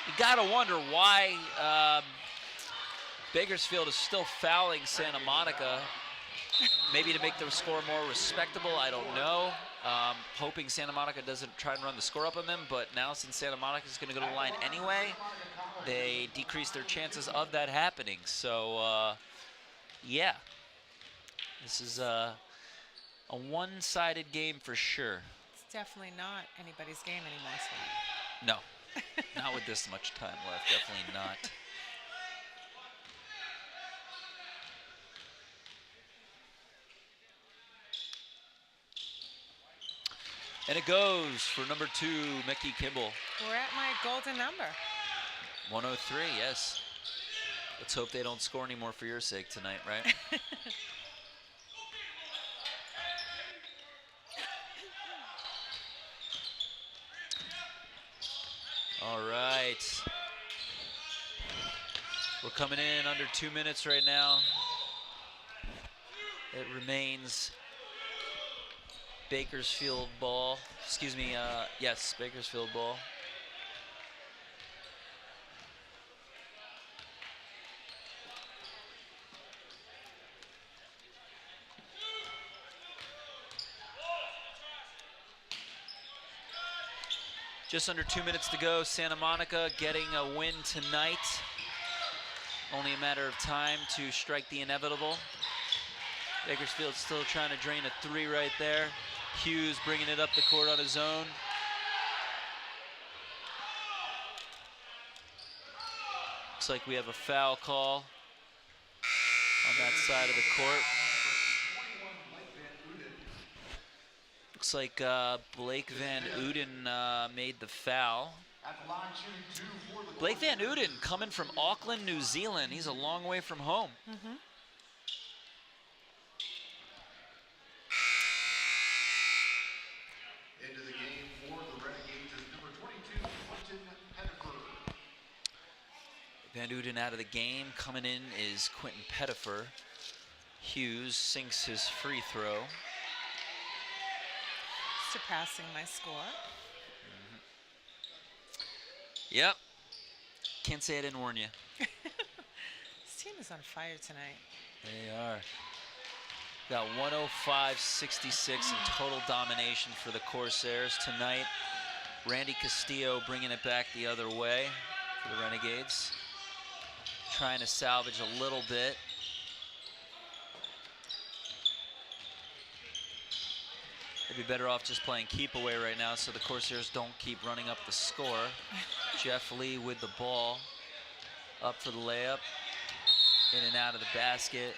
You gotta wonder why Bakersfield is still fouling Santa Monica. Maybe to make the score more respectable, I don't know. Hoping Santa Monica doesn't try and run the score up on them, but now since Santa Monica is going to go to the line anyway, they decrease their chances of that happening. So, yeah, this is a one-sided game for sure. It's definitely not anybody's game anymore, Scott. No, not with this much time left, definitely not. And it goes for number 2, Mickey Kimball. We're at my golden number. 103, yes. Let's hope they don't score any more for your sake tonight, right? All right. We're coming in under 2 minutes right now. It remains Bakersfield ball. Excuse me, yes, Bakersfield ball. Just under 2 minutes to go. Santa Monica getting a win tonight. Only a matter of time to strike the inevitable. Bakersfield still trying to drain a 3 right there. Hughes bringing it up the court on his own. Looks like we have a foul call on that side of the court. Looks like Blake Van Uden made the foul. Blake Van Uden coming from Auckland, New Zealand. He's a long way from home. Mm-hmm. Into the game for the Renegades is number 22, Quentin Pettifer. Van Uden out of the game. Coming in is Quentin Pettifer. Hughes sinks his free throw. Surpassing my score. Yep. Can't say I didn't warn you. This team is on fire tonight. They are. Got 105-66 in total domination for the Corsairs tonight. Randy Castillo bringing it back the other way for the Renegades. Trying to salvage a little bit. They'd be better off just playing keep away right now so the Corsairs don't keep running up the score. Jeff Lee with the ball. Up for the layup. In and out of the basket.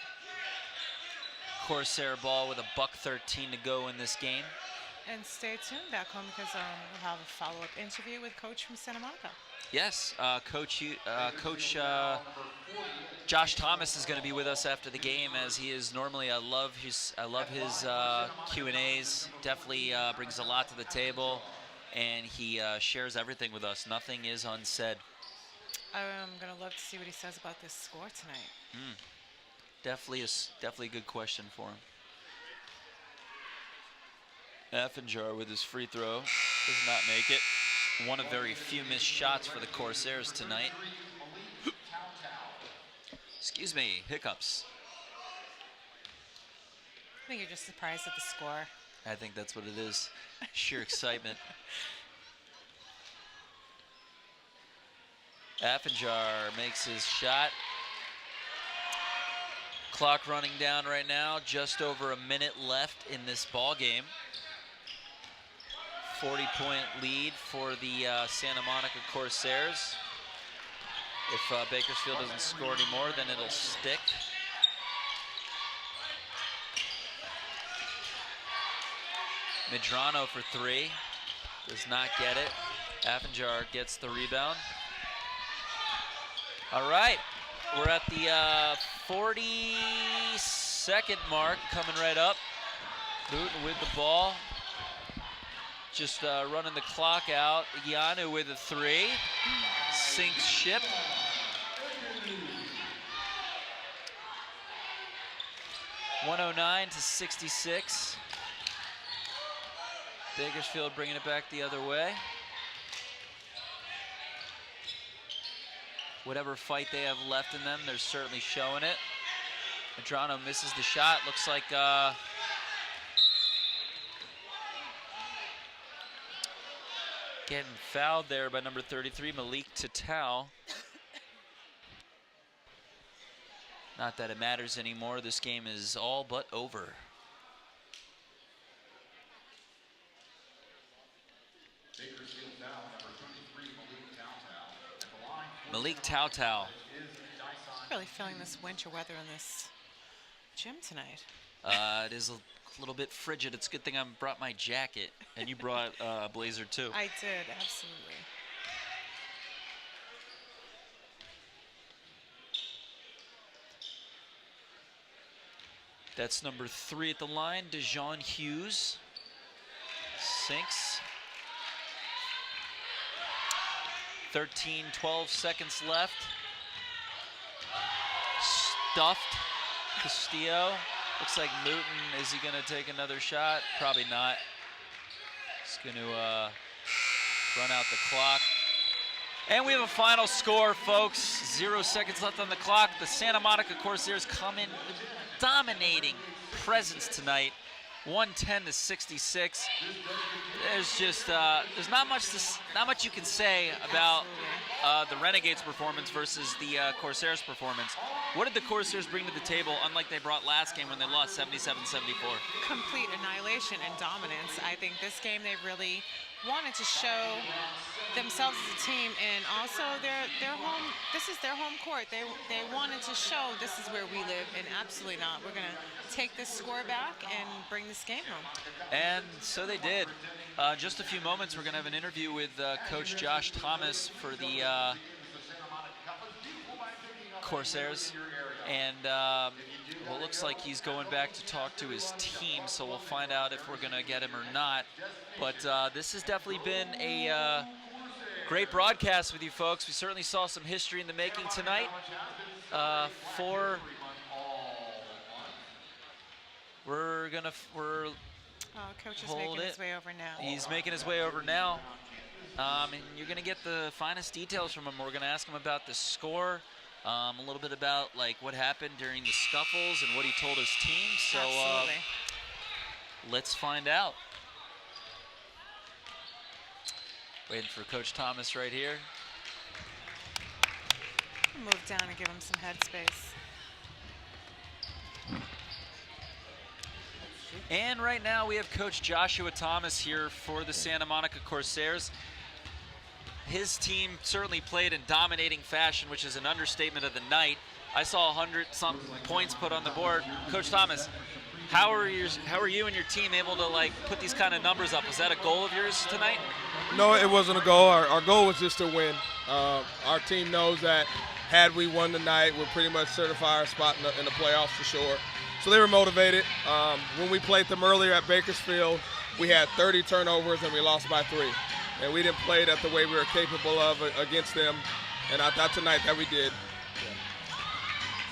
Corsair ball with a $1:13 to go in this game. And stay tuned back home because we'll have a follow-up interview with Coach from Santa Monica. Yes, Coach Josh Thomas is going to be with us after the game, as he is normally. I love his Q&As. Definitely brings a lot to the table, and he shares everything with us. Nothing is unsaid. I'm gonna love to see what he says about this score tonight. Definitely a good question for him. Affenjar with his free throw does not make it. One of very few missed shots for the Corsairs tonight. Excuse me, hiccups. I think you're just surprised at the score. I think that's what it is. Sheer excitement. Affenjar makes his shot. Clock running down right now. Just over a minute left in this ball game. 40-point lead for the Santa Monica Corsairs. If Bakersfield doesn't score anymore, then it'll stick. Medrano for three. Does not get it. Affinjar gets the rebound. All right. We're at the 40-second mark, coming right up. Newton with the ball. Just running the clock out. Yanu with a three. Sinks ship. (109 to 66). Bakersfield bringing it back the other way. Whatever fight they have left in them, they're certainly showing it. Medrano misses the shot. Looks like getting fouled there by number 33, Malik Tatal. Not that it matters anymore. This game is all but over. Bakersfield foul, number 23, Malik Tautau. At the line, Malik Tautau. Really feeling this winter weather in this gym tonight. It is a little bit frigid. It's a good thing I brought my jacket, and you brought a blazer too. I did, absolutely. That's number 3 at the line, DeJean Hughes. Sinks. 12 seconds left. Stuffed. Castillo. Looks like Newton. Is he going to take another shot? Probably not. He's going to run out the clock. And we have a final score, folks. 0 seconds left on the clock. The Santa Monica Corsairs come in dominating presence tonight. 110 to 66. There's just there's not much you can say about the Renegades' performance versus the Corsairs' performance. What did the Corsairs bring to the table, unlike they brought last game when they lost 77-74? Complete annihilation and dominance. I think this game they really wanted to show themselves as a team, and also their home. This is their home court. They wanted to show this is where we live, and absolutely not. We're gonna take this score back and bring this game home. And so they did. Just a few moments, we're gonna have an interview with Coach Josh Thomas for the Corsairs, and well, it looks like he's going back to talk to his team, so we'll find out if we're gonna get him or not. But this has definitely been a great broadcast with you folks. We certainly saw some history in the making tonight. Coach is hold making it. his way over now. He's making his way over now. And you're going to get the finest details from him. We're going to ask him about the score, a little bit about like what happened during the scuffles and what he told his team. So Absolutely. Let's find out. Waiting for Coach Thomas right here. Move down and give him some headspace. And right now we have Coach Joshua Thomas here for the Santa Monica Corsairs. His team certainly played in dominating fashion, which is an understatement of the night. I saw 100-some points put on the board. Coach Thomas, how are you and your team able to like put these kind of numbers up? Was that a goal of yours tonight? No, it wasn't a goal. Our goal was just to win. Our team knows that had we won tonight, we'll pretty much certify our spot in the playoffs for sure. So they were motivated. When we played them earlier at Bakersfield, we had 30 turnovers and we lost by 3. And we didn't play that the way we were capable of against them. And I thought tonight that we did.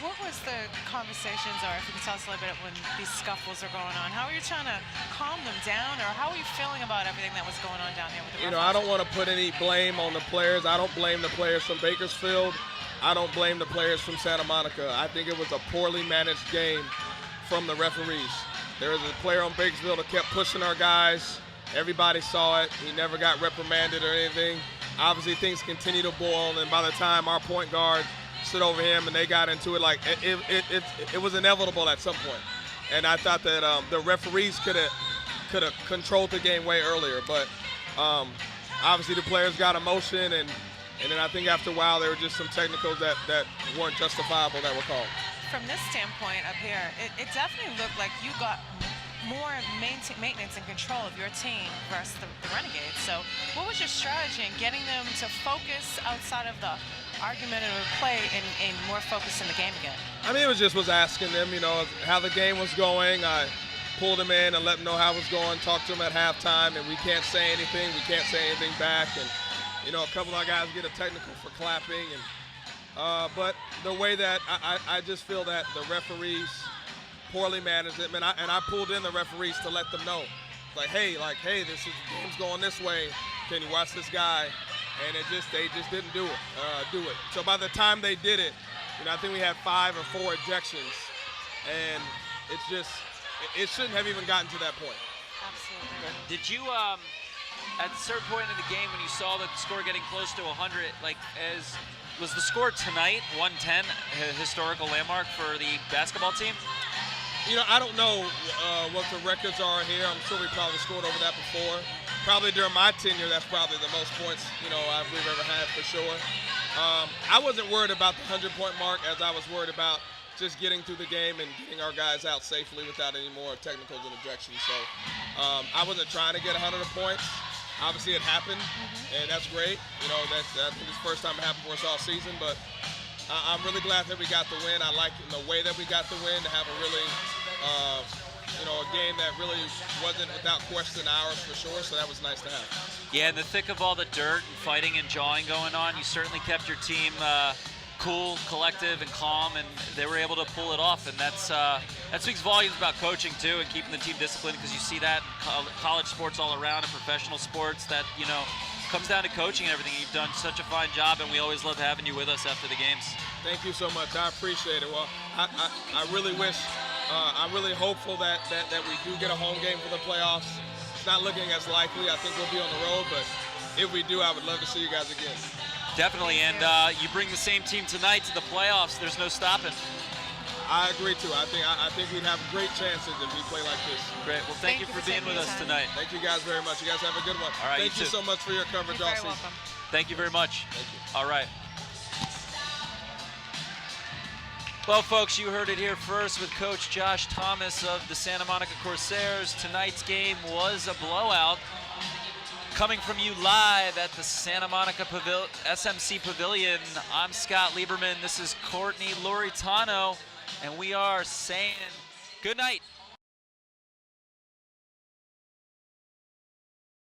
What was the conversations, or if you could tell us a little bit when these scuffles are going on? How are you trying to calm them down, or how are you feeling about everything that was going on down there with the referees? I don't want to put any blame on the players. I don't blame the players from Bakersfield. I don't blame the players from Santa Monica. I think it was a poorly managed game from the referees. There was a player on Bakersfield that kept pushing our guys. Everybody saw it. He never got reprimanded or anything. Obviously, things continue to boil, and by the time our point guard stood over him and they got into it, like it was inevitable at some point. And I thought that the referees could have controlled the game way earlier. But obviously, the players got emotion, and then I think after a while there were just some technicals that weren't justifiable that were called. From this standpoint up here, it definitely looked like you got more maintenance and control of your team versus the Renegades. So what was your strategy in getting them to focus outside of the argumentative play and more focus in the game again? I mean, was asking them, how the game was going. I pulled them in and let them know how it was going, talked to them at halftime, and we can't say anything. We can't say anything back. And, a couple of our guys get a technical for clapping. And but the way that I just feel that the referees poorly managed it, and I pulled in the referees to let them know, hey, the game's going this way. Can you watch this guy? And they just didn't do it. So by the time they did it, I think we had 5 or 4 ejections, and it shouldn't have even gotten to that point. Absolutely. Did you, at a certain point in the game when you saw the score getting close to 100, was the score tonight 110 a historical landmark for the basketball team? I don't know what the records are here. I'm sure we probably scored over that before. Probably during my tenure, that's probably the most points, we've ever had for sure. I wasn't worried about the 100-point mark as I was worried about just getting through the game and getting our guys out safely without any more technicals and ejections. So I wasn't trying to get 100 points. Obviously, it happened, and that's great. I think it's the first time it happened for us all season, but I'm really glad that we got the win. I like the way that we got the win, to have a really, a game that really wasn't without question ours for sure, so that was nice to have. Yeah, in the thick of all the dirt and fighting and jawing going on, you certainly kept your team cool, collective, and calm, and they were able to pull it off, and that speaks volumes about coaching too, and keeping the team disciplined, because you see that in college sports all around and professional sports, that comes down to coaching and everything. You've done such a fine job, and we always love having you with us after the games. Thank you so much. I appreciate it. Well, I really wish, I'm really hopeful that we do get a home game for the playoffs. It's not looking as likely. I think we'll be on the road, but if we do, I would love to see you guys again. Definitely, and you bring the same team tonight to the playoffs. There's no stopping. I agree too. I think we'd have great chances if we play like this. Great. Well, thank you for being with us tonight. Thank you guys very much. You guys have a good one. All right. Thank you so much for your coverage all season. Welcome. Thank you very much. Thank you. All right. Well, folks, you heard it here first with Coach Josh Thomas of the Santa Monica Corsairs. Tonight's game was a blowout. Coming from you live at the Santa Monica SMC Pavilion, I'm Scott Lieberman. This is Courtney Loritano, and we are saying good night.